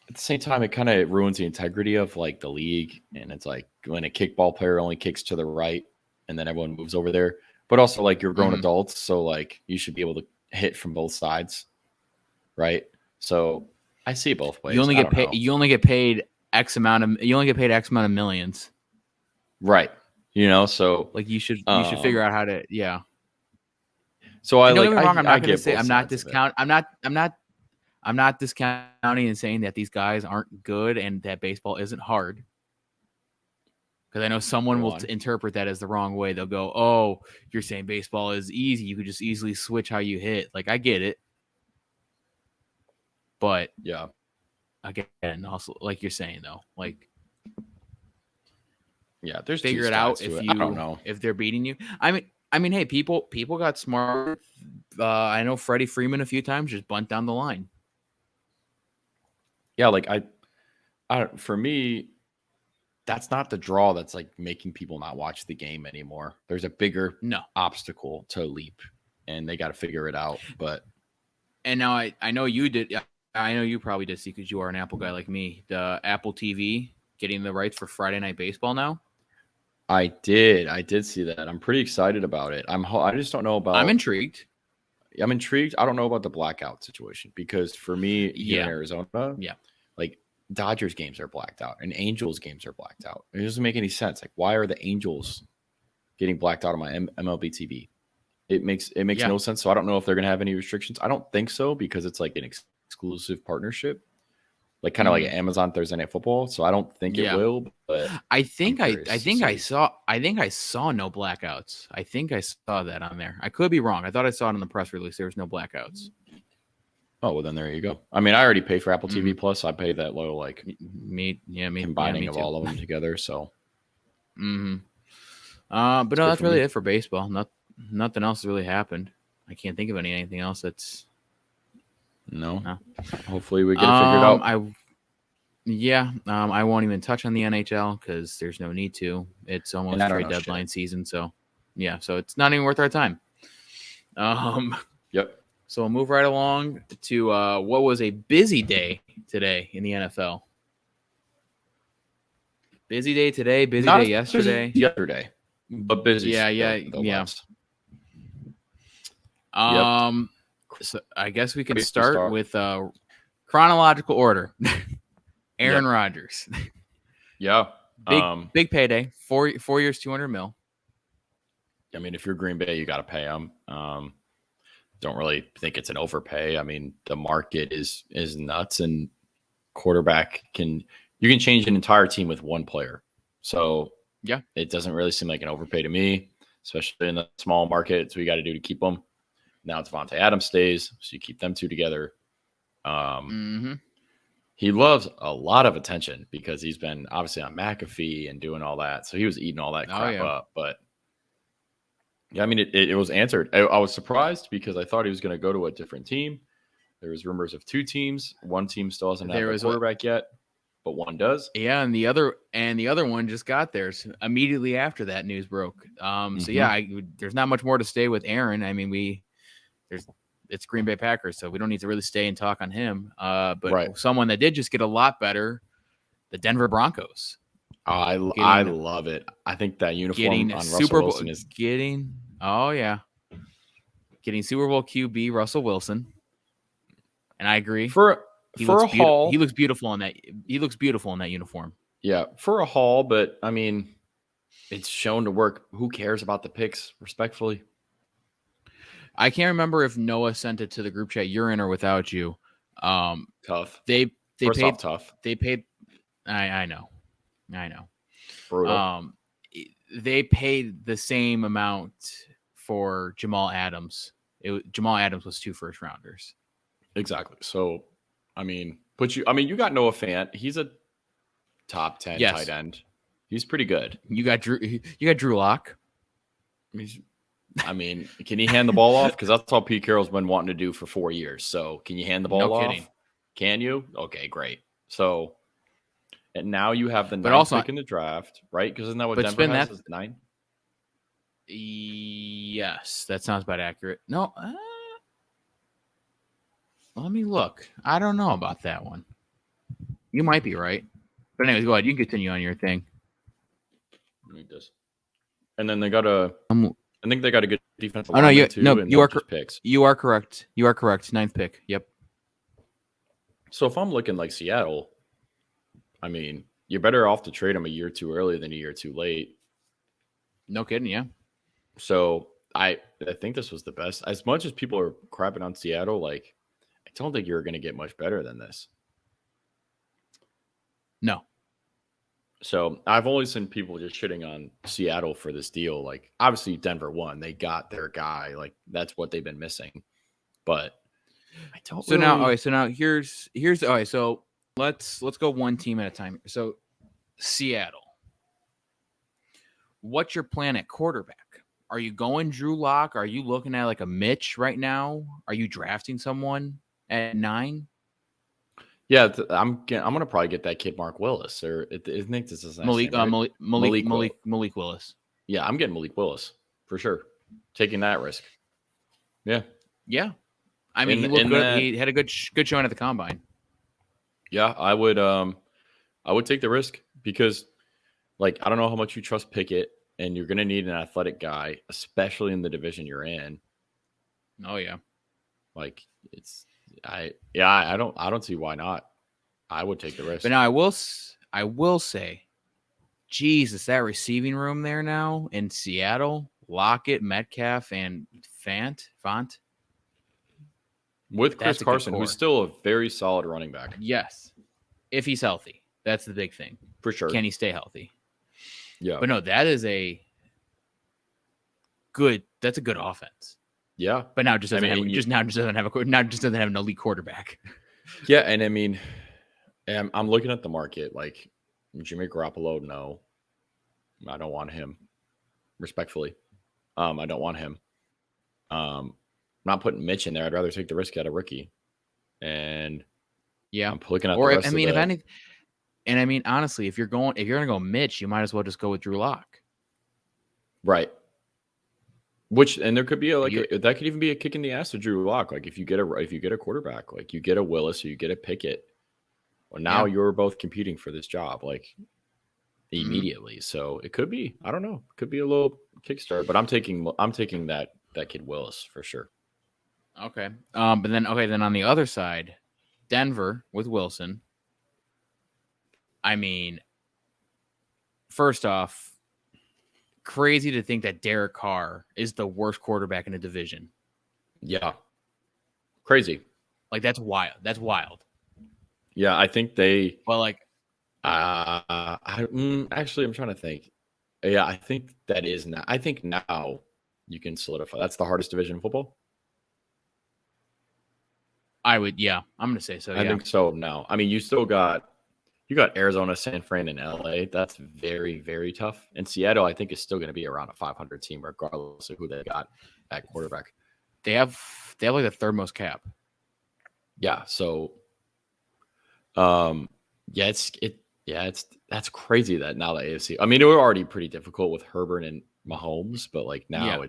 at the same time, it kind of ruins the integrity of like the league. And it's like when a kickball player only kicks to the right, and then everyone moves over there. But also, like, you're grown adults, so like you should be able to hit from both sides, right? So I see it both ways. You only get paid. You only get paid X amount of millions, right? So like you should figure out how to. Yeah. So I'm not going to say I'm not discounting and saying that these guys aren't good and that baseball isn't hard. Because I know someone will interpret that as the wrong way. They'll go, "Oh, you're saying baseball is easy. You could just easily switch how you hit." Like, I get it. But, yeah. Again, also, like you're saying, though, like, yeah, there's figure it out if I don't know if they're beating you. I mean, hey, people got smart. I know Freddie Freeman a few times just bunt down the line. Yeah, like for me, that's not the draw that's like making people not watch the game anymore. There's a bigger obstacle to leap, and they got to figure it out. And now I know you did. I know you probably did see, because you are an Apple guy like me. The Apple TV getting the rights for Friday Night Baseball now. I did see that. I'm pretty excited about it. I just don't know about. I'm intrigued. I don't know about the blackout situation, because for me, here in Arizona, yeah, like Dodgers games are blacked out and Angels games are blacked out. It doesn't make any sense. Like, why are the Angels getting blacked out on my MLB TV? It makes no sense. So I don't know if they're going to have any restrictions. I don't think so because it's like an exclusive partnership, like kind of like Amazon Thursday Night Football. So I don't think it will. But I think I saw no blackouts. I think I saw that on there. I could be wrong. I thought I saw it in the press release. There was no blackouts. Oh, well, then there you go. I mean, I already pay for Apple TV Plus. I pay that low, like me combining of all of them together. So, but no, that's really it for baseball. Nothing else has really happened. I can't think of anything else that's no. Hopefully we get it figured out. I won't even touch on the NHL because there's no need to. It's almost trade deadline season, so it's not even worth our time. Yep. So we'll move right along to what was a busy day today in the NFL. Busy day today, busy day yesterday. Yesterday, but busy. Yeah. So I guess we can start with chronological order. Aaron Rodgers. Yeah. Big payday. 4 years, $200 million. I mean, if you're Green Bay, you got to pay him. Don't really think it's an overpay. I mean, the market is nuts, and quarterback you can change an entire team with one player. So it doesn't really seem like an overpay to me, especially in the small market. So you got to do to keep them. Now it's Devontae Adams stays, so you keep them two together. He loves a lot of attention because he's been obviously on McAfee and doing all that. So he was eating all that crap up. But yeah, I mean, it was answered. I was surprised because I thought he was going to go to a different team. There was rumors of 2 teams. One team still hasn't had a quarterback yet, but one does. Yeah, and the other one just got theirs immediately after that news broke. There's not much more to say with Aaron. I mean, it's Green Bay Packers, so we don't need to really stay and talk on him. But someone that did just get a lot better, the Denver Broncos. I love it. I think that uniform on Russell Wilson is getting Super Bowl QB Russell Wilson, and I agree. He looks beautiful in that. He looks beautiful in that uniform. Yeah, for a haul, but I mean, it's shown to work. Who cares about the picks? Respectfully, I can't remember if Noah sent it to the group chat. You're in or without you. Tough. They paid tough. They paid. I know. Brutal. They paid the same amount for Jamal Adams. Jamal Adams was 2 first rounders. Exactly. So, I mean, you got Noah Fant. He's a top 10 tight end. He's pretty good. You got Drew Lock. I mean, can he hand the ball off? Because that's all Pete Carroll's been wanting to do for 4 years. So, can you hand the ball off? Kidding. Can you? Okay, great. So, and now you have the 9th pick in the draft, right? Because isn't that what Denver has? Is 9? Yes, that sounds about accurate. No, let me look. I don't know about that one. You might be right. But anyways, go ahead. You can continue on your thing. Like this. And then they got I think they got a good defensive line too. You are correct. You are correct. 9th pick. Yep. So if I'm looking like Seattle, I mean, you're better off to trade him a year too early than a year too late. No kidding, yeah. So I think this was the best. As much as people are crapping on Seattle, like, I don't think you're going to get much better than this. No. So I've only seen people just shitting on Seattle for this deal. Like, obviously Denver won. They got their guy. Like, that's what they've been missing. But I don't So now here's all right, so let's go one team at a time. So Seattle. What's your plan at quarterback? Are you going Drew Lock? Are you looking at like a Mitch right now? Are you drafting someone at 9? Yeah, I'm gonna probably get that kid Mark Willis, or I think this is Malik Willis. Yeah, I'm getting Malik Willis for sure. Taking that risk. Yeah. I mean, he looked good. He had a good showing at the combine. Yeah, I would take the risk because, like, I don't know how much you trust Pickett, and you're gonna need an athletic guy, especially in the division you're in. Oh yeah. Like, I don't see why not. I would take the risk. But now I will say, Jesus, that receiving room there now in Seattle, Lockett, Metcalf, and Font. With Chris Carson, who's still a very solid running back. Yes. If he's healthy. That's the big thing. For sure. Can he stay healthy? Yeah. But no, that's a good offense. Yeah. But now just doesn't have an elite quarterback. Yeah, and I mean, I'm looking at the market. Like Jimmy Garoppolo, no. I don't want him. Respectfully. I don't want him. I'm not putting Mitch in there. I'd rather take the risk at a rookie. And yeah, I'm looking at the rest of if any, and I mean honestly, if you're gonna go Mitch, you might as well just go with Drew Lock. Right. And there could be that could even be a kick in the ass to Drew Lock. Like if you get a quarterback, like you get a Willis or you get a Pickett, well now you're both competing for this job like immediately. So it could be, I don't know, it could be a little kickstart. But I'm taking that kid Willis for sure. Okay. But then on the other side, Denver with Wilson. I mean, first off, crazy to think that Derek Carr is the worst quarterback in the division. Yeah. Crazy. Like that's wild. Yeah, I think they actually I'm trying to think. Yeah, I think that is now. I think now you can solidify. That's the hardest division in football. I'm going to say so. I think so now. I mean, you got Arizona, San Fran, and LA. That's very, very tough. And Seattle, I think, is still going to be around a 500 team, regardless of who they got at quarterback. They have like the third most cap. Yeah. So, that's crazy that now the AFC. I mean, it was already pretty difficult with Herbert and Mahomes, but like now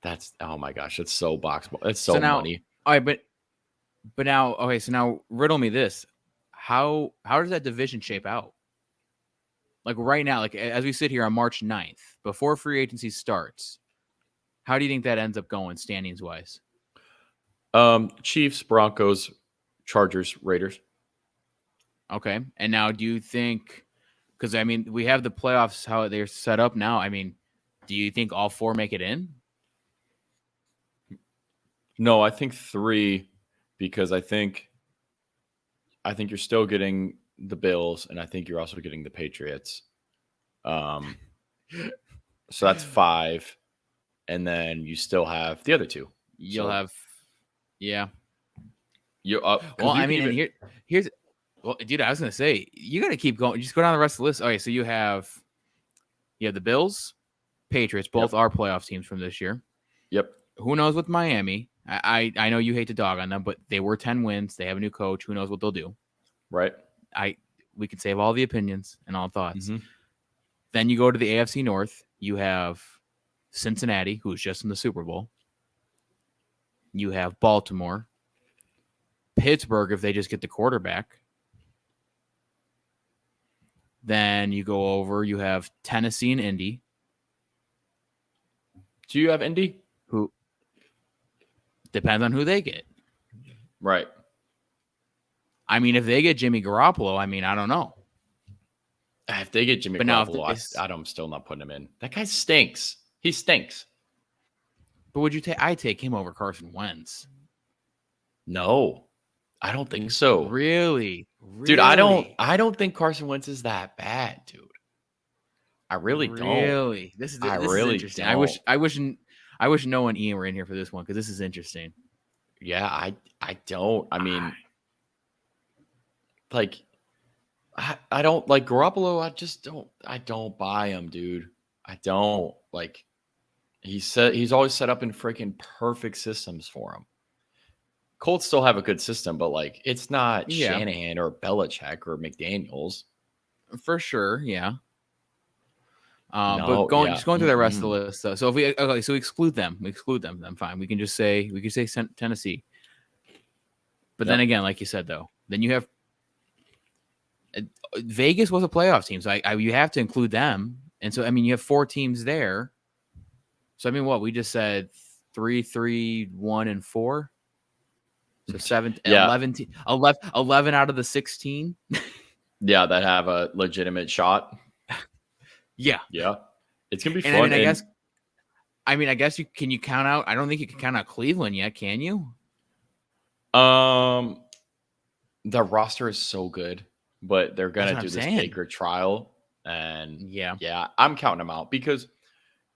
that's oh my gosh, it's so boxable. It's so money. All right, but now, okay, so now riddle me this. How does that division shape out? Like right now, like as we sit here on March 9th, before free agency starts, how do you think that ends up going standings wise? Chiefs, Broncos, Chargers, Raiders. Okay. And now do you think, because I mean, we have the playoffs, how they're set up now. I mean, do you think all four make it in? No, I think 3, because I think you're still getting the Bills, and I think you're also getting the Patriots. So that's 5, and then you still have the other 2. You'll have, yeah. You well, I mean, and here's. Well, dude, I was gonna say you got to keep going. Just go down the rest of the list. Okay, so you have the Bills, Patriots, both are playoff teams from this year. Yep. Who knows with Miami? I know you hate to dog on them, but they were 10 wins. They have a new coach. Who knows what they'll do? Right. We can save all the opinions and all thoughts. Mm-hmm. Then you go to the AFC North. You have Cincinnati, who's just in the Super Bowl. You have Baltimore, Pittsburgh if they just get the quarterback. Then you go over, you have Tennessee and Indy. Do you have Indy? Who depends on who they get. Right. I mean, if they get Jimmy Garoppolo, I mean, I don't know. If they get Jimmy Garoppolo, I'm still not putting him in. That guy stinks. He stinks. But would you take? I take him over Carson Wentz. No. I don't think so. Really? Dude, I don't think Carson Wentz is that bad, dude. I really don't. Really? This is interesting. Don't. I wish Noah and Ian were in here for this one because this is interesting. Yeah, I don't. I mean, like, I don't like Garoppolo. I don't buy him, dude. I don't like. He's always set up in freaking perfect systems for him. Colts still have a good system, but like it's not Shanahan or Belichick or McDaniels. For sure, yeah. But going through the rest of the list, though. So if we exclude them, then fine. We can say Tennessee. But then again, like you said, though, then you have Vegas was a playoff team, so you have to include them. And so I mean, you have 4 teams there. So I mean, what we just said 3, 3, 1, and 4. So 11 out of the 16. Yeah, that have a legitimate shot. Yeah. It's gonna be fun. I guess can you count out? I don't think you can count out Cleveland yet, can you? The roster is so good, but they're gonna do this Baker trial, and yeah, I'm counting them out because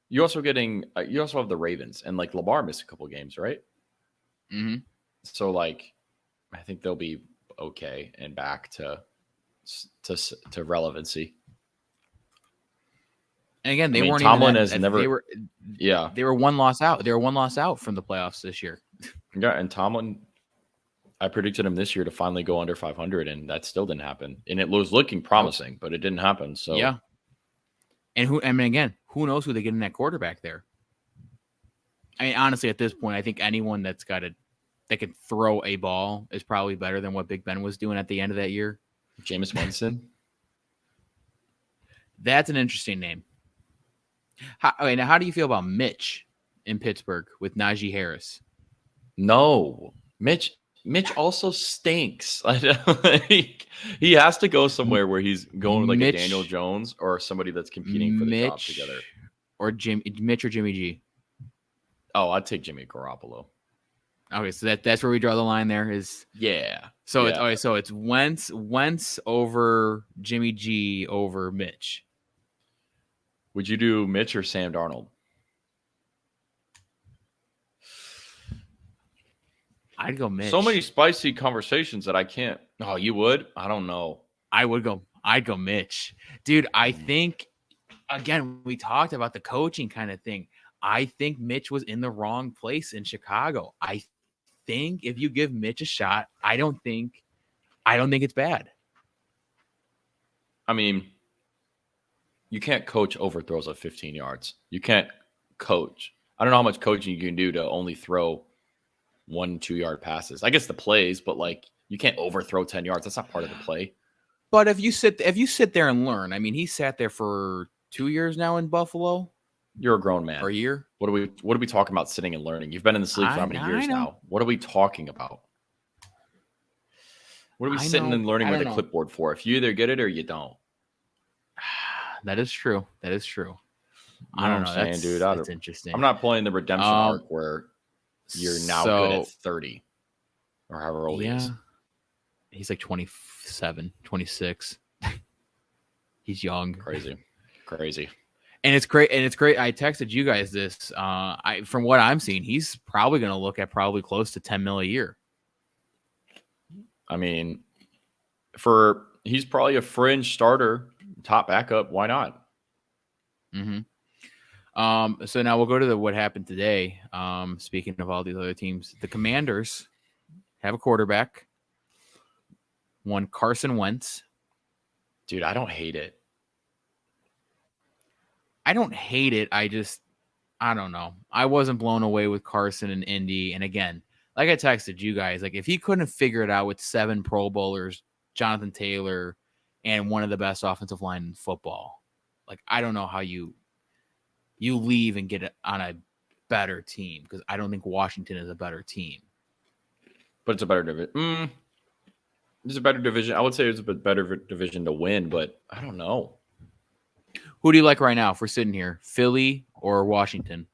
you also have the Ravens, and like Lamar missed a couple games, right? Mm-hmm. So like, I think they'll be okay and back to relevancy. And again, they weren't Tomlin even has never. They were one loss out. They were one loss out from the playoffs this year. Yeah, and Tomlin, I predicted him this year to finally go under 500, and that still didn't happen. And it was looking promising, but it didn't happen. So yeah. And who knows who they get in that quarterback there? I mean, honestly, at this point, I think anyone that can throw a ball is probably better than what Big Ben was doing at the end of that year. Jameis Winston. That's an interesting name. Now, how do you feel about Mitch in Pittsburgh with Najee Harris? No, Mitch also stinks. He has to go somewhere where he's going with a Daniel Jones or somebody that's competing for the job together. Or Mitch or Jimmy G. Oh, I'd take Jimmy Garoppolo. Okay, so that's where we draw the line. There is So it's okay. So it's Wentz over Jimmy G over Mitch. Would you do Mitch or Sam Darnold? I'd go Mitch. So many spicy conversations that I can't. Oh, you would? I don't know. I'd go Mitch. Dude, I think, again, we talked about the coaching kind of thing. I think Mitch was in the wrong place in Chicago. I think if you give Mitch a shot, I don't think it's bad. I mean, you can't coach overthrows of 15 yards. You can't coach. I don't know how much coaching you can do to only throw 1-2 yard passes. I guess the plays, but you can't overthrow 10 yards. That's not part of the play. But if you sit there and learn, I mean, he sat there for 2 years now in Buffalo. You're a grown man. For a year. What are we talking about sitting and learning? You've been in this league for how many years now? What are we talking about? What are we sitting and learning with a clipboard for? If you either get it or you don't. That is true. I don't know. That's interesting. I'm not playing the redemption arc where you're now good at 30 or however old he is. He's like 27, 26. He's young. Crazy. And it's great. I texted you guys this. From what I'm seeing, he's probably going to look at close to $10 million a year. I mean, he's probably a fringe starter, top backup. Why not? Mm-hmm. So now we'll go to what happened today. Speaking of all these other teams, the Commanders have a quarterback. One Carson Wentz. Dude, I don't hate it. I don't know. I wasn't blown away with Carson and Indy. And again, like I texted you guys, if he couldn't figure it out with 7 Pro Bowlers, Jonathan Taylor, and one of the best offensive line in football, I don't know how you leave and get it on a better team, because I don't think Washington is a better team. But it's a better division. It's a better division. I would say it's a better division to win, but I don't know. Who do you like right now if we're sitting here? Philly or Washington?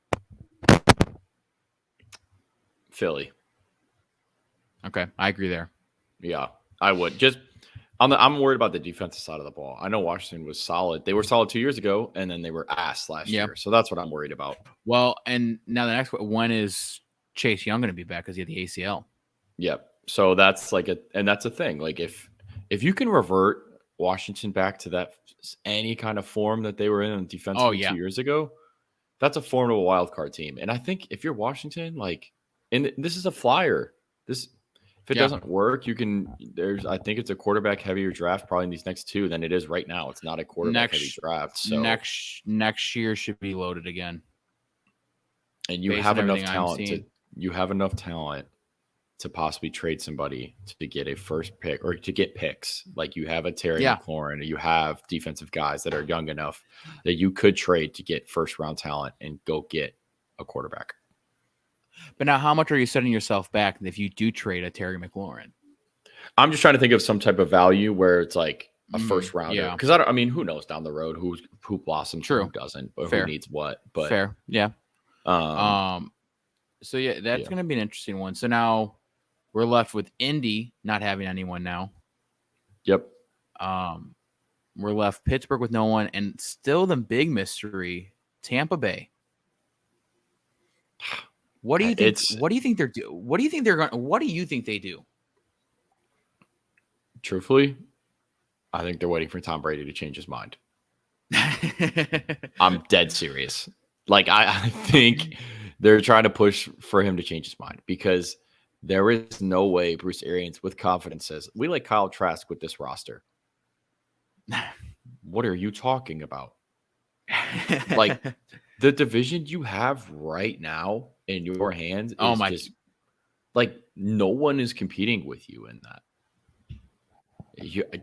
Philly. Okay, I agree there. Yeah, I would. I'm worried about the defensive side of the ball. I know Washington was solid. They were solid 2 years ago, and then they were ass last year. So that's what I'm worried about. Well, and now the next one, when is Chase Young going to be back because he had the ACL? Yep. So that's that's a thing. If you can revert Washington back to that any kind of form that they were in defensively 2 years ago, that's a formidable wild card team. And I think if you're Washington, and this is a flyer. If it doesn't work, I think it's a quarterback heavier draft probably in these next 2 than it is right now. It's not a quarterback heavy draft. So next year should be loaded again. And you have enough talent to possibly trade somebody to get a first pick or to get picks. You have a Terry McLaurin, or you have defensive guys that are young enough that you could trade to get first round talent and go get a quarterback. But now, how much are you setting yourself back if you do trade a Terry McLaurin? I'm just trying to think of some type of value where it's like a first rounder. Because I mean, who knows down the road who blossoms, who doesn't, but who needs what. But fair, yeah. So yeah, that's going to be an interesting one. So now we're left with Indy not having anyone now. Yep. We're left Pittsburgh with no one, and still the big mystery, Tampa Bay. What do you think? What do you think they're do? What do you think they're going? What do you think they do? Truthfully, I think they're waiting for Tom Brady to change his mind. I'm dead serious. Like I think they're trying to push for him to change his mind because there is no way Bruce Arians with confidence says we like Kyle Trask with this roster. What are you talking about? Like the division you have right now in your hands is just like no one is competing with you in that.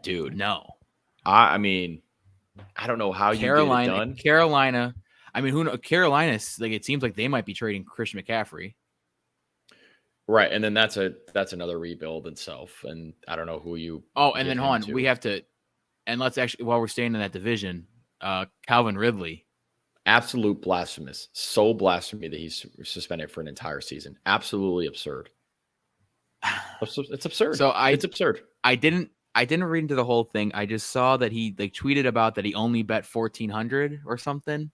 Dude, no. I mean, I don't know how you get it done. Carolina. I mean, who knows? Carolina's like it seems like they might be trading Christian McCaffrey. Right, and then that's another rebuild itself, and I don't know who you. Oh, and then hold on, we have to, and let's actually while we're staying in that division, Calvin Ridley. Absolute blasphemous. So blasphemy that he's suspended for an entire season. Absolutely absurd. It's absurd. It's absurd. I didn't read into the whole thing. I just saw that he like tweeted about that he only bet 1,400 or something.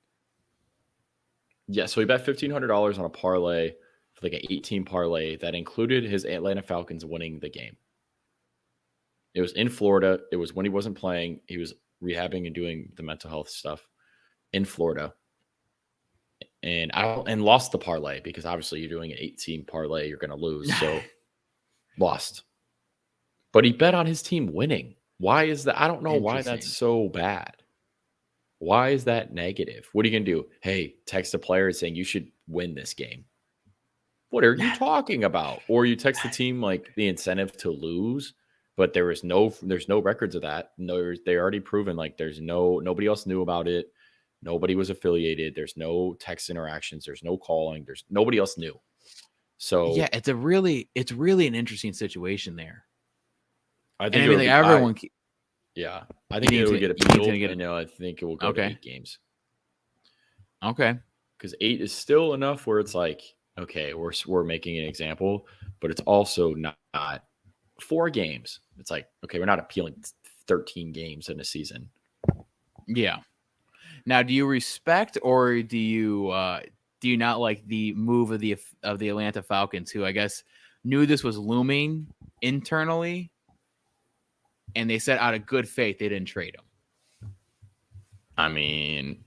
Yeah, so he bet $1,500 on a parlay, like an 18 parlay that included his Atlanta Falcons winning the game. It was in Florida. It was when he wasn't playing. He was rehabbing and doing the mental health stuff in Florida. And lost the parlay because obviously you're doing an 18 parlay, you're going to lose. So lost. But he bet on his team winning. Why is that? I don't know why that's so bad. Why is that negative? What are you going to do? Hey, text a player saying you should win this game. What are you talking about? Or you text the team like the incentive to lose, but there's no records of that. No, they already proven like nobody else knew about it. Nobody was affiliated. There's no text interactions. There's no calling. There's nobody else knew. So yeah, it's really an interesting situation there. I think everyone. Yeah, I think it will get appealed. I think it will go to 8 games. Okay, because 8 is still enough where it's like, okay, we're making an example, but it's also not 4 games. It's like, okay, we're not appealing 13 games in a season. Yeah. Now, do you respect or do you not like the move of the Atlanta Falcons, who I guess knew this was looming internally, and they said out of good faith they didn't trade him? I mean,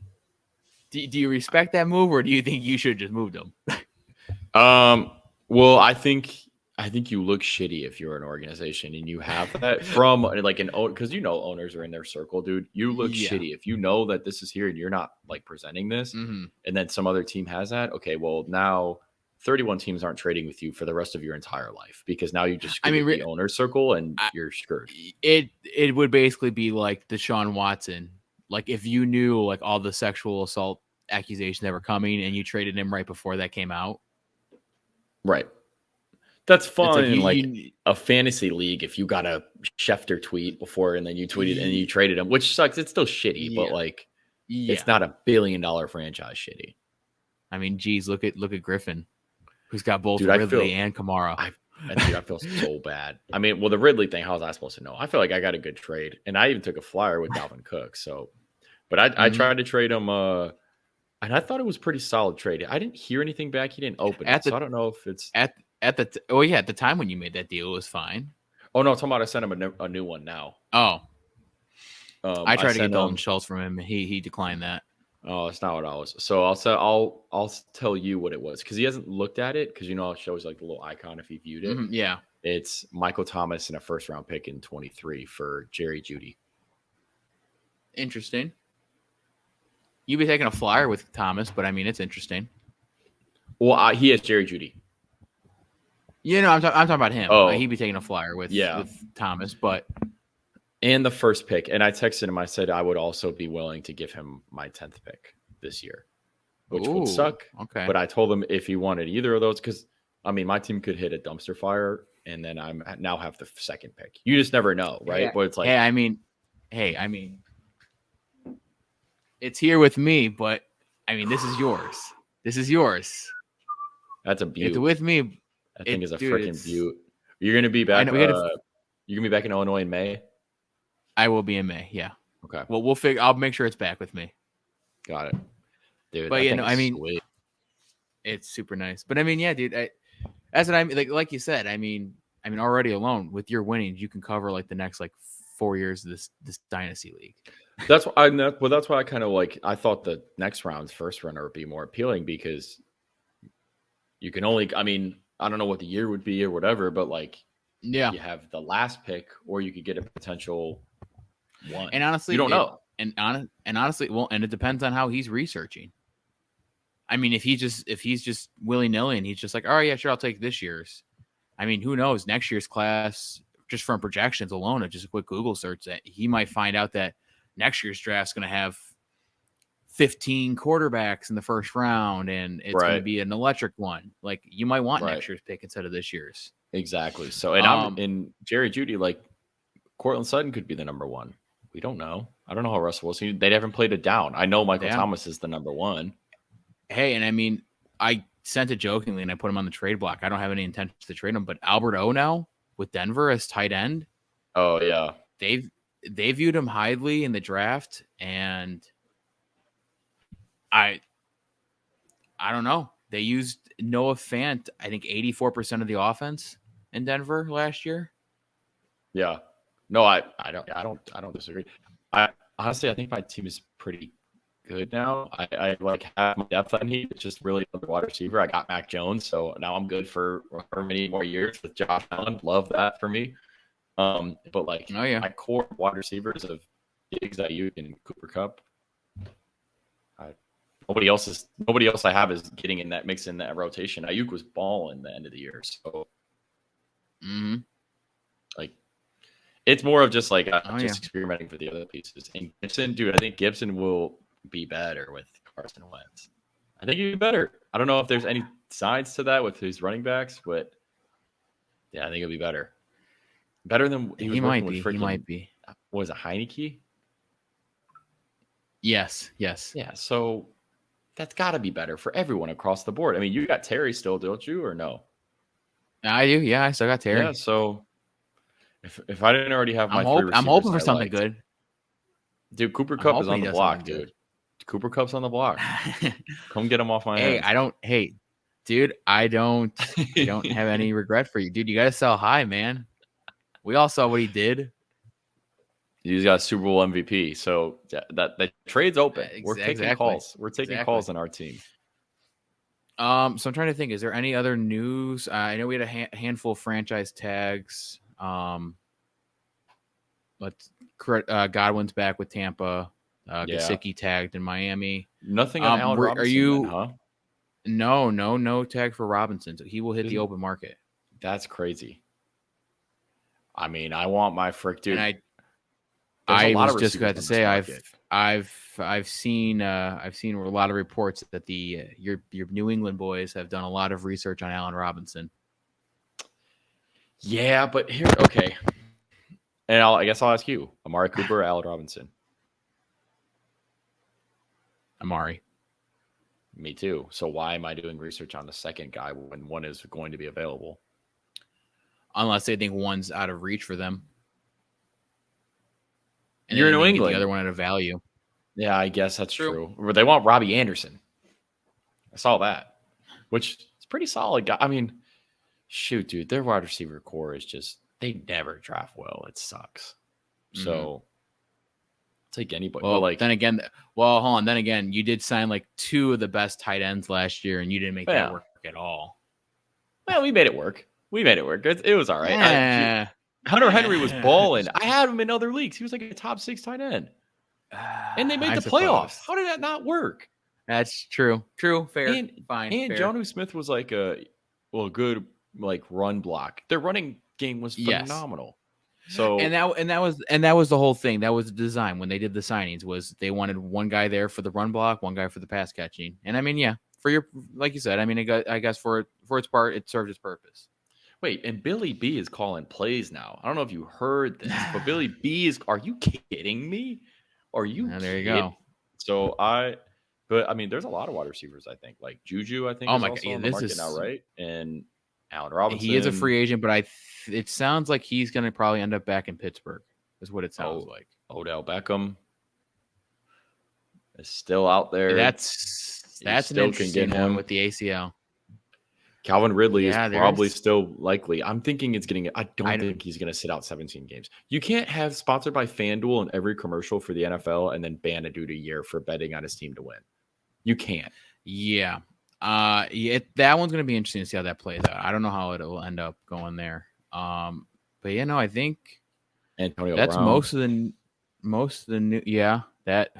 do you respect that move, or do you think you should just move them? Well, I think you look shitty if you're an organization and you have that from like because owners are in their circle, dude. You look shitty if you know that this is here and you're not like presenting this, and then some other team has that. Okay, well now 31 teams aren't trading with you for the rest of your entire life because now you just the owner's circle and you're screwed. It would basically be like Deshaun Watson. Like if you knew like all the sexual assault accusations that were coming and you traded him right before that came out. Right. That's fun in like a fantasy league if you got a Schefter tweet before and then you tweeted and you traded him, which sucks. It's still shitty, but like it's not $1 billion franchise shitty. I mean, geez, look at Griffin, who's got both Ridley and Kamara. I feel so bad. I mean, well, the Ridley thing, how was I supposed to know? I feel like I got a good trade, and I even took a flyer with Dalvin Cook. So, but I tried to trade him, and I thought it was a pretty solid trade. I didn't hear anything back. He didn't open it, so I don't know if it's at the time when you made that deal, it was fine. Oh no, I'm talking about I sent him a new one now. Oh, I tried to get Dalton Schultz from him. He declined that. Oh, that's not what I was. So I'll tell you what it was because he hasn't looked at it because it shows like the little icon if he viewed it. Mm-hmm, yeah, it's Michael Thomas and a first-round pick in 2023 for Jerry Jeudy. Interesting. You'd be taking a flyer with Thomas, but I mean it's interesting. Well, he has Jerry Jeudy. I'm talking about him. Oh, he'd be taking a flyer with Thomas, but and the first pick. And I texted him. I said I would also be willing to give him my 10th pick this year. which would suck. Okay. But I told him if he wanted either of those, because I mean, my team could hit a dumpster fire, and then I'm now have the second pick. You just never know, right? Yeah. But it's like, I mean, it's here with me, but I mean, this is yours. This is yours. That's a beaut. It's with me. That thing is a freaking beaut. You're gonna be back. You're gonna be back in Illinois in May. I will be in May. Yeah. Okay. Well, we'll figure. I'll make sure it's back with me. Got it, dude. But I mean, sweet. It's super nice. But I mean, yeah, dude. That's what I mean. Like you said. I mean, already alone with your winnings, you can cover like the next 4 years of this dynasty league. That's why that's why I kind of like. I thought the next round's first runner would be more appealing because you can only. I mean, I don't know what the year would be or whatever, but you have the last pick, or you could get a potential one. And honestly, you don't know. And honestly, well, and it depends on how he's researching. I mean, if he's just willy nilly and he's just like, all right, yeah, sure, I'll take this year's. I mean, who knows? Next year's class, just from projections alone, just a quick Google search, that he might find out that next year's draft's going to have 15 quarterbacks in the first round, and it's going to be an electric one. Like, you might want next year's pick instead of this year's. Exactly. So, and I'm in Jerry Jeudy, Cortland Sutton could be the number one. We don't know. I don't know how Russell Wilson. They haven't played it down. I know Michael Thomas is the number one. Hey, and I mean, I sent it jokingly and I put him on the trade block. I don't have any intention to trade him, but Albert O now with Denver as tight end. Oh yeah, they viewed him highly in the draft, and I don't know. They used Noah Fant, I think 84% of the offense in Denver last year. Yeah. No, I don't disagree. I honestly, I think my team is pretty good now. I have my depth on here. It's just really the wide receiver. I got Mac Jones, so now I'm good for many more years with Josh Allen. Love that for me. But my core wide receivers of Diggs, Ayuk, and Cooper Kupp. Nobody else I have is getting in that mix in that rotation. Ayuk was balling the end of the year, so it's more of just experimenting for the other pieces. And Gibson, dude, I think Gibson will be better with Carson Wentz. I think he'll be better. I don't know if there's any signs to that with his running backs, but yeah, I think he'll be better. Better than he might be. He might be. What was it, Heineke? Yes. Yeah, so that's got to be better for everyone across the board. I mean, you got Terry still, don't you, or no? I do. Yeah, I still got Terry. Yeah, so if I didn't already have my three receivers, I'm hoping for something good. Dude, Cooper Kupp is on the block, dude. Cooper Kupp's on the block. Come get him off my hands. Dude, I don't have any regret for you. Dude, you got to sell high, man. We all saw what he did. He's got Super Bowl MVP. So that trade's open. We're taking calls. We're taking calls on our team. So I'm trying to think. Is there any other news? I know we had a handful of franchise tags. But Godwin's back with Tampa. Gesicki tagged in Miami. Nothing on Allen Robinson. Are you? Then, huh? No tag for Robinson. So he will hit the open market. That's crazy. I mean, I want my frick, dude. And I was just going to say I've seen a lot of reports that your New England boys have done a lot of research on Allen Robinson. Yeah, but okay. And I guess I'll ask you, Amari Cooper or Allen Robinson? Amari. Me too. So why am I doing research on the second guy when one is going to be available? Unless they think one's out of reach for them. And you're in New England. The other one at a value. Yeah, I guess that's true. But they want Robbie Anderson. I saw that, which is pretty solid guy. I mean, shoot, dude, their wide receiver core is just, they never draft well. It sucks. So take anybody. Well, then again, hold on. Then again, you did sign two of the best tight ends last year, and you didn't make that work at all. Well, we made it work. It was all right. Hunter Henry was balling. I had him in other leagues. He was like a top 6 tight end. And they made the playoffs. How did that not work? That's true. True. Fair. Fine. And Jonnu Smith was like a good run block. Their running game was phenomenal. So and that was the whole thing. That was the design when they did the signings. Was they wanted one guy there for the run block, one guy for the pass catching. And I mean, yeah, for your like you said, I mean, I guess for its part, it served its purpose. wait, and Billy B is calling plays now. I don't know if you heard this, but Billy B is. Are you kidding me? Are you? There you go. So but I mean, there's a lot of wide receivers. I think like Juju. I think Oh is my also god, on the market now, right? And Allen Robinson. He is a free agent, but it sounds like he's going to probably end up back in Pittsburgh. Is what it sounds like. Odell Beckham is still out there. That's an interesting one with the ACL. Calvin Ridley is probably still likely. I'm thinking I don't think he's going to sit out 17 games. You can't have sponsored by FanDuel in every commercial for the NFL and then ban a dude a year for betting on his team to win. You can't. Yeah. That one's going to be interesting to see how that plays out. I don't know how it will end up going there. But I think Antonio that's Brown. most of the new. Yeah, that's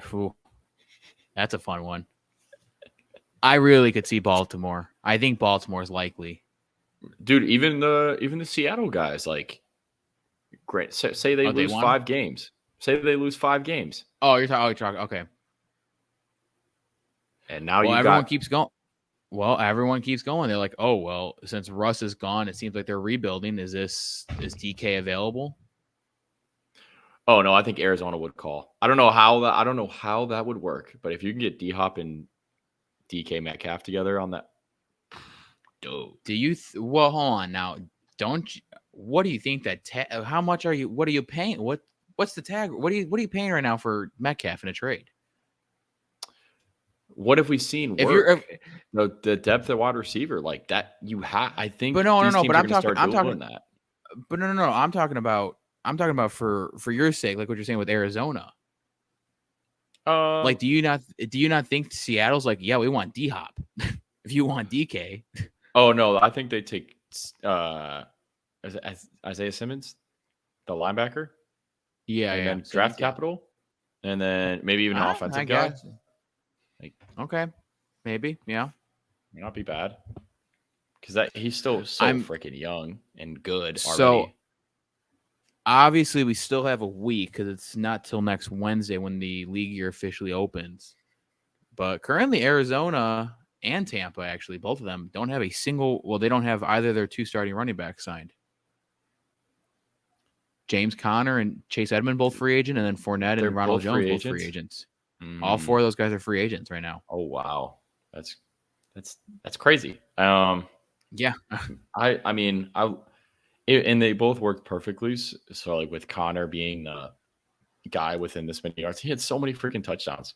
a fun one. I really could see Baltimore. I think Baltimore is likely. Dude, even the Seattle guys, like, great. Say they lose 5 games. Say they lose 5 games. Oh, you're talking. Okay. And now everyone keeps going. Well, everyone keeps going. They're like, oh well, since Russ is gone, it seems like they're rebuilding. Is DK available? Oh no, I think Arizona would call. I don't know how that would work, but if you can get D-Hop and DK Metcalf together on that, do you? Well, hold on now. What do you think that? How much are you? What are you paying? What's the tag? What are you paying right now for Metcalf in a trade? What have we seen work? The depth of wide receiver like that I think. But no. But I'm talking that. But no. I'm talking about for your sake, like what you're saying with Arizona. Like, do you not think Seattle's like, yeah, we want D-Hop if you want DK? Oh no, I think they take Isaiah Simmons, the linebacker. Yeah, and then draft capital, and then maybe even an offensive guy. Okay, maybe, yeah, may not be bad because he's still so freaking young and good. So obviously, we still have a week because it's not till next Wednesday when the league year officially opens. But currently, Arizona and Tampa, actually, both of them don't have a single. Well, they don't have either their 2 starting running backs signed. James Conner and Chase Edmonds both free agent, and then Fournette and Ronald Jones both free agents. All 4 of those guys are free agents right now. Oh wow, that's crazy. Yeah, I mean, and they both worked perfectly. So like with Conner being the guy within this many yards, he had so many freaking touchdowns.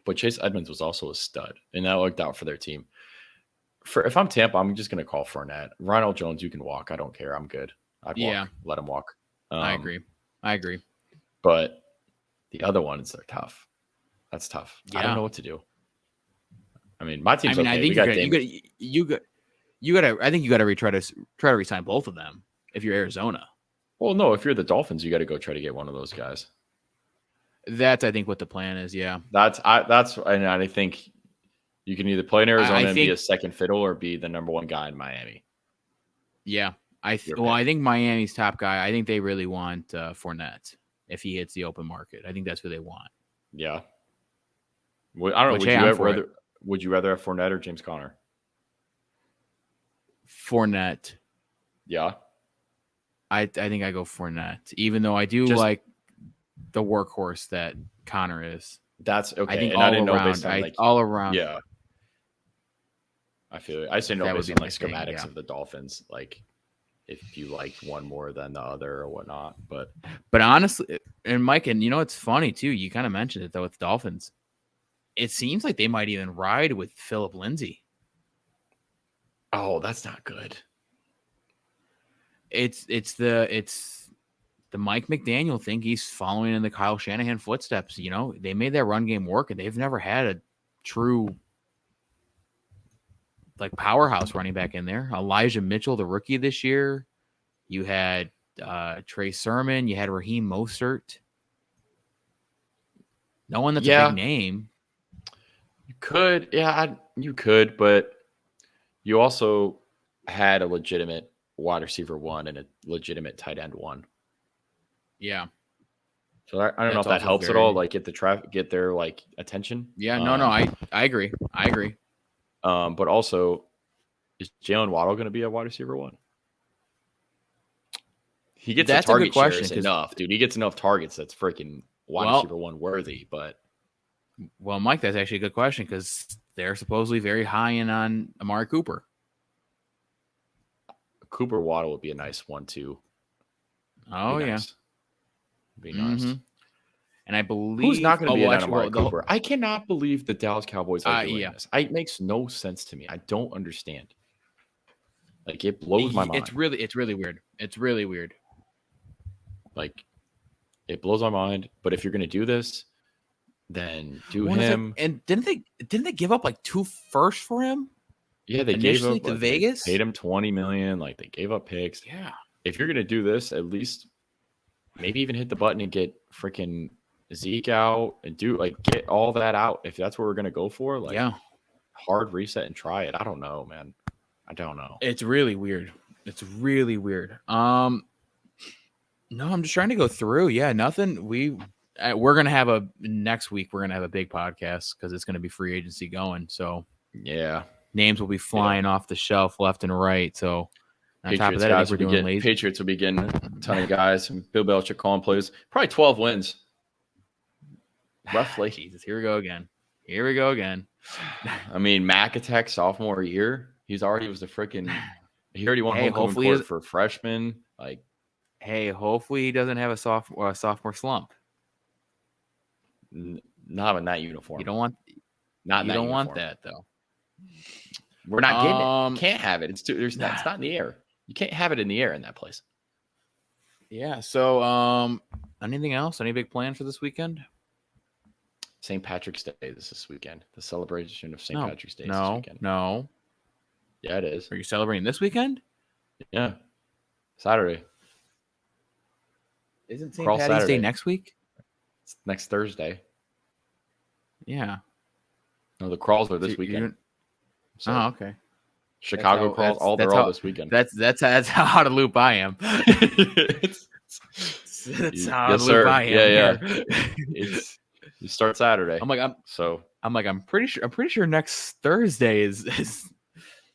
But Chase Edmonds was also a stud, and that worked out for their team. If I'm Tampa, I'm just going to call Fournette. Ronald Jones, you can walk. I don't care. I'm good. I'd walk. Let him walk. I agree. But the other ones are tough. That's tough. Yeah. I don't know what to do. I mean, my team's okay. I think you got to. I think you got to try to resign both of them if you're Arizona. Well, no, if you're the Dolphins, you got to go try to get one of those guys. That's, I think, what the plan is. Yeah, and I think you can either play in Arizona and be a second fiddle or be the number 1 guy in Miami. Yeah, I think Miami's top guy. I think they really want Fournette if he hits the open market. I think that's who they want. Yeah. I don't know. Would you rather have Fournette or James Conner? Fournette. Yeah. I think I go Fournette, even though I do like the workhorse that Conner is. That's okay. I think and I didn't know based on all around. Yeah. I feel it. I say no based on schematics of the Dolphins, like if you liked one more than the other or whatnot. But honestly, and Mike, and it's funny too. You kind of mentioned it though with the Dolphins. It seems like they might even ride with Phillip Lindsay. Oh, that's not good. It's the Mike McDaniel thing. He's following in the Kyle Shanahan footsteps. They made that run game work, and they've never had a true like powerhouse running back in there. Elijah Mitchell, the rookie this year. You had Trey Sermon. You had Raheem Mostert. No one that's a big name. You could, but you also had a legitimate wide receiver 1 and a legitimate tight end 1. Yeah. So I don't know if that helps at all. Like get their like attention. Yeah. No. I agree. But also, is Jalen Waddle going to be a wide receiver one? He gets the target shares enough, dude. He gets enough targets that's freaking wide receiver one worthy. But Mike, that's actually a good question because they're supposedly very high in on Amari Cooper. Cooper Waddle would be a nice one too. Oh yeah, be nice. And I believe who's not going to be on Amari Cooper? I cannot believe the Dallas Cowboys are doing this. It makes no sense to me. I don't understand. Like it blows my mind. It's really weird. It's really weird. Like it blows my mind. But if you're going to do this, then do him. And didn't they give up like 2 firsts for him? Yeah, they gave up to Vegas. Paid him $20 million. Like they gave up picks. Yeah. If you're going to do this, at least maybe even hit the button and get freaking Zeke out and get all that out. If that's what we're going to go for, hard reset and try it. I don't know, man. I don't know. It's really weird. No, I'm just trying to go through. Yeah, nothing. We're going to have next week. We're going to have a big podcast because it's going to be free agency going. So yeah, names will be flying off the shelf left and right. So on top of that, I think we're doing lazy. Patriots will be getting a ton of guys. Bill Belichick calling plays. Probably 12 wins. Roughly. Jesus, here we go again. I mean, Mac Attack sophomore year. He already won homecoming for freshmen. Hopefully he doesn't have a sophomore slump. Not in that uniform. You don't want that though. We're not getting it. Can't have it. It's not in the air. You can't have it in the air in that place. Yeah. So, anything else? Any big plans for this weekend? St. Patrick's Day this weekend. The celebration of St. Patrick's Day this weekend. No. Yeah, it is. Are you celebrating this weekend? Yeah. Saturday. Isn't St. Patty's Day next week? It's next Thursday. Yeah. No, the crawls are this weekend. So, okay. Chicago crawls, they're all this weekend. That's how out of loop I am. That's how out of loop I am. Yeah. You start Saturday. I'm pretty sure next Thursday is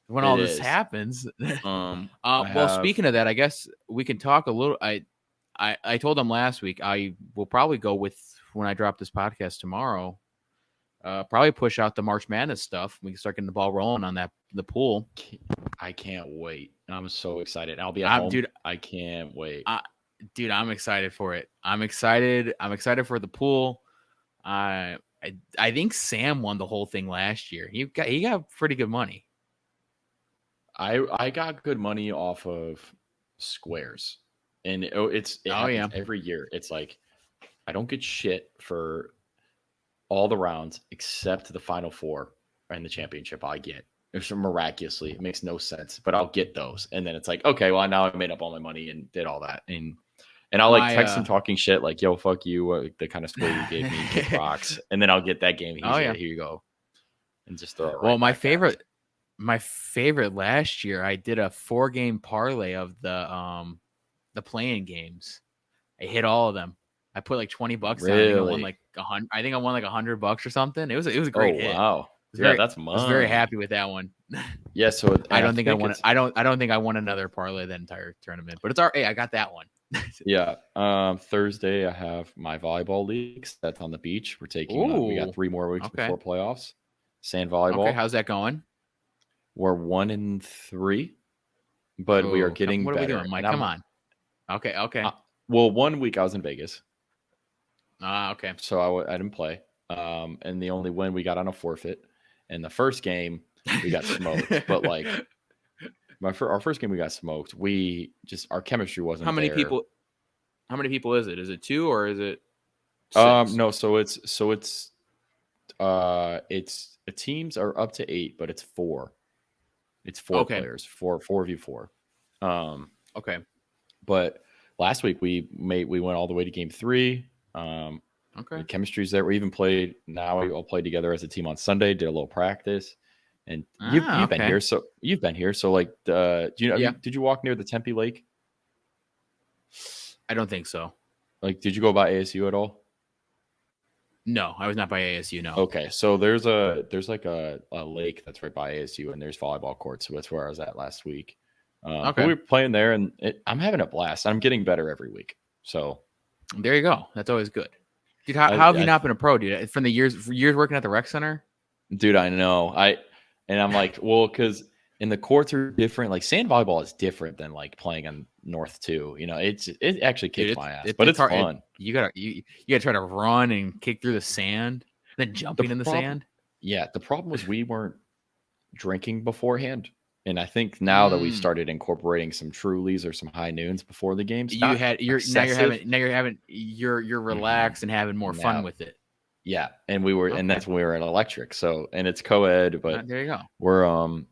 when all this happens. Well, speaking of that, I guess we can talk a little. I told them last week I will probably go with when I drop this podcast tomorrow. Probably push out the March Madness stuff. We can start getting the ball rolling on the pool. I can't wait. I'm so excited. I'll be at home. Dude, I can't wait. Dude, I'm excited for it. I'm excited for the pool. I think Sam won the whole thing last year. He got pretty good money. I got good money off of squares, and it happens every year. It's like I don't get shit for all the rounds except the final 4 and the championship. I get it's miraculously. It makes no sense, but I'll get those, and then it's like okay, well now I made up all my money and did all that, and I'll text him talking shit like yo fuck you, the kind of score you gave me, kick rocks, and then I'll get that game. Here you go, and just throw it. Well, my favorite last year, I did a 4-game parlay of the playing games. I hit all of them. I put like $20 down. I think I won like $100. I think I won like $100 or something. It was a great hit. Wow. That's mine. I was very happy with that one. Yeah. So I don't think I won. I don't think I won another parlay that entire tournament. But it's all right. Hey, I got that one. Yeah. Thursday I have my volleyball leagues. That's on the beach. We're taking. We got 3 more weeks before playoffs. Sand volleyball. Okay. How's that going? We're 1-3, but we are getting better. What are we doing, Mike? Come on. Okay. Well, 1 week I was in Vegas. Okay. So I didn't play. And the only win we got on a forfeit. And the first game we got smoked. But like our first game we got smoked. Our chemistry wasn't. How many people is it? Is it 2 or is it 6? No, so it's the teams are up to 8, but it's 4. It's 4 players, 4v4. Okay. But last week we went all the way to game 3. Okay. The chemistry's there. We even played. Now we all played together as a team on Sunday. Did a little practice, and you've been here. So you've been here. So like, do you know? Yeah. Did you walk near the Tempe Lake? I don't think so. Like, did you go by ASU at all? No, I was not by ASU. No. Okay, so there's like a lake that's right by ASU, and there's volleyball courts. So that's where I was at last week. But we were playing there, and I'm having a blast. I'm getting better every week. So there you go. That's always good. Dude, how have you not been a pro, dude? From the years working at the rec center? Dude, I know. I'm like, well, because and the courts are different. Like sand volleyball is different than like playing on North 2. You know, it actually kicks my ass, but it's hard. fun. You gotta try to run and kick through the sand, then jumping in the sand. Yeah, the problem was we weren't drinking beforehand. And I think now that we've started incorporating some Trulies or some high noons before the games, you're relaxed and having more fun with it. Yeah, and we were, and that's when we were at Electric. So, and it's co-ed, but there you go. We're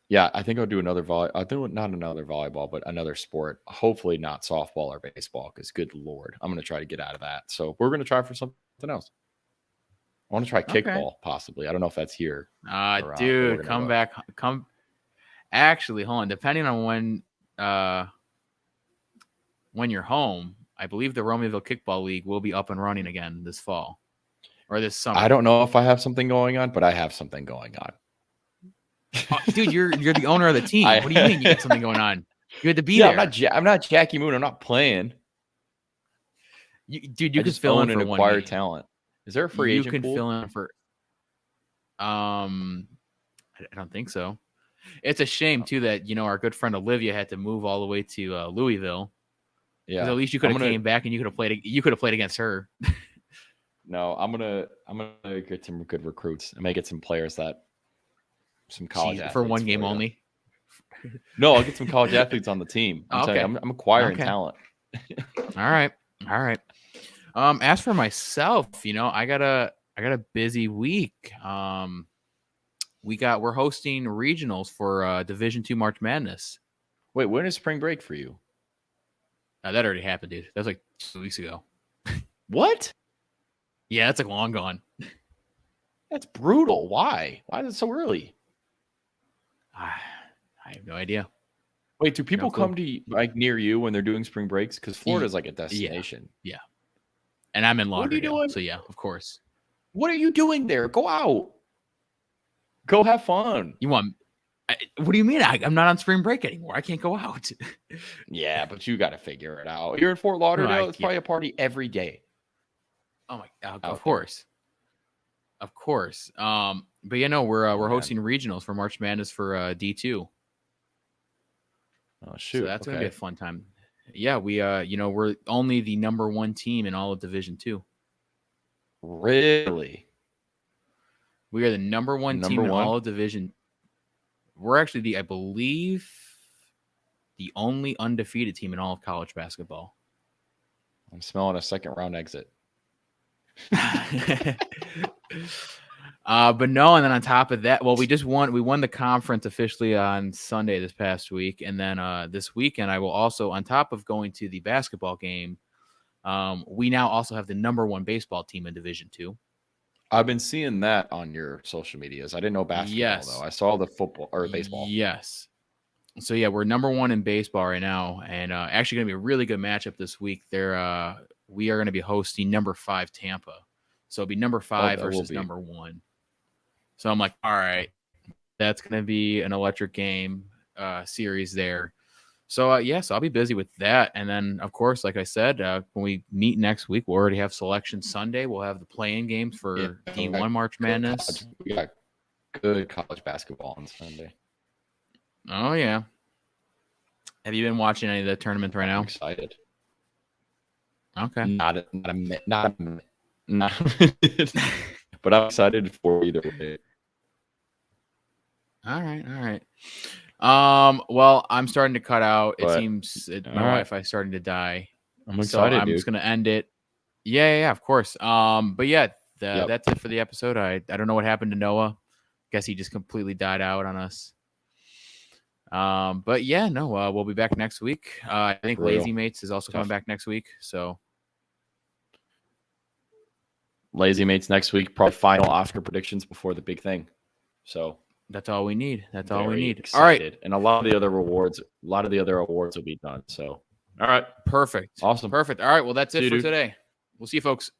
yeah, I think I'll do another I think not another volleyball, but another sport. Hopefully not softball or baseball, because good Lord, I'm going to try to get out of that. So we're going to try for something else. I want to try kickball, possibly. I don't know if that's here. Dude, come back. Actually, hold on. Depending on when you're home, I believe the Romeoville Kickball League will be up and running again this fall or this summer. I don't know if I have something going on, but I have something going on. Dude, you're the owner of the team. What do you mean you got something going on? You had to be there. I'm not Jackie Moon. I'm not playing. You can fill in for acquire talent. Is there a free agent pool? You can fill in for. I don't think so. It's a shame too that our good friend Olivia had to move all the way to Louisville. Yeah, at least you could have came back and you could have played. You could have played against her. No, I'm gonna get some good recruits. I may get some players that. Some college athletes for one game only. No, I'll get some college athletes on the team. I'm acquiring talent. All right. As for myself, I got a busy week. We're hosting regionals for Division II March Madness. Wait, when is spring break for you? That already happened, dude. That was like 2 weeks ago. What? Yeah, that's like long gone. That's brutal. Why? Why is it so early? I have no idea. Wait, do people come to like near you when they're doing spring breaks? Because Florida's like a destination. Yeah. And I'm in Lauderdale, so yeah, of course. What are you doing there? Go out. Go have fun. What do you mean? I'm not on spring break anymore. I can't go out. Yeah, but you got to figure it out. You're in Fort Lauderdale. It's probably a party every day. Oh my God! Of course. But we're hosting regionals for March Madness for D2. Oh shoot! So that's gonna be a fun time. Yeah, we're only the number 1 team in all of Division II. Really? We are the number 1 team in all of Division. We're actually I believe, the only undefeated team in all of college basketball. I'm smelling a second round exit. But no, and then on top of that, we won the conference officially on Sunday this past week, and then this weekend I will also, on top of going to the basketball game, we now also have the number 1 baseball team in Division II. I've been seeing that on your social medias. I didn't know basketball though. I saw the football or baseball. Yes. So yeah, we're number 1 in baseball right now, and actually going to be a really good matchup this week. We are going to be hosting number 5 Tampa, so it'll be number 5 versus number 1. So I'm like, all right, that's going to be an electric game series there. So so I'll be busy with that, and then of course, like I said, when we meet next week, we'll already have Selection Sunday. We'll have the play-in games for D1 March Madness. We got good college basketball on Sunday. Oh yeah. Have you been watching any of the tournaments right now? I'm excited. Okay. Not but I'm excited for either way. All right. Well, I'm starting to cut out. It seems my Wi-Fi is starting to die. I'm excited. So I'm just gonna end it. Yeah, of course. But yeah, that's it for the episode. I don't know what happened to Noah. Guess he just completely died out on us. But yeah, no, we'll be back next week. I think Lazy Mates is also coming back next week. So Lazy Mates next week, probably final Oscar predictions before the big thing. So that's all we need. Excited. All right. And a lot of the other awards will be done. So All right. Perfect. Awesome. Perfect. All right. Well, that's it for today. We'll see you folks.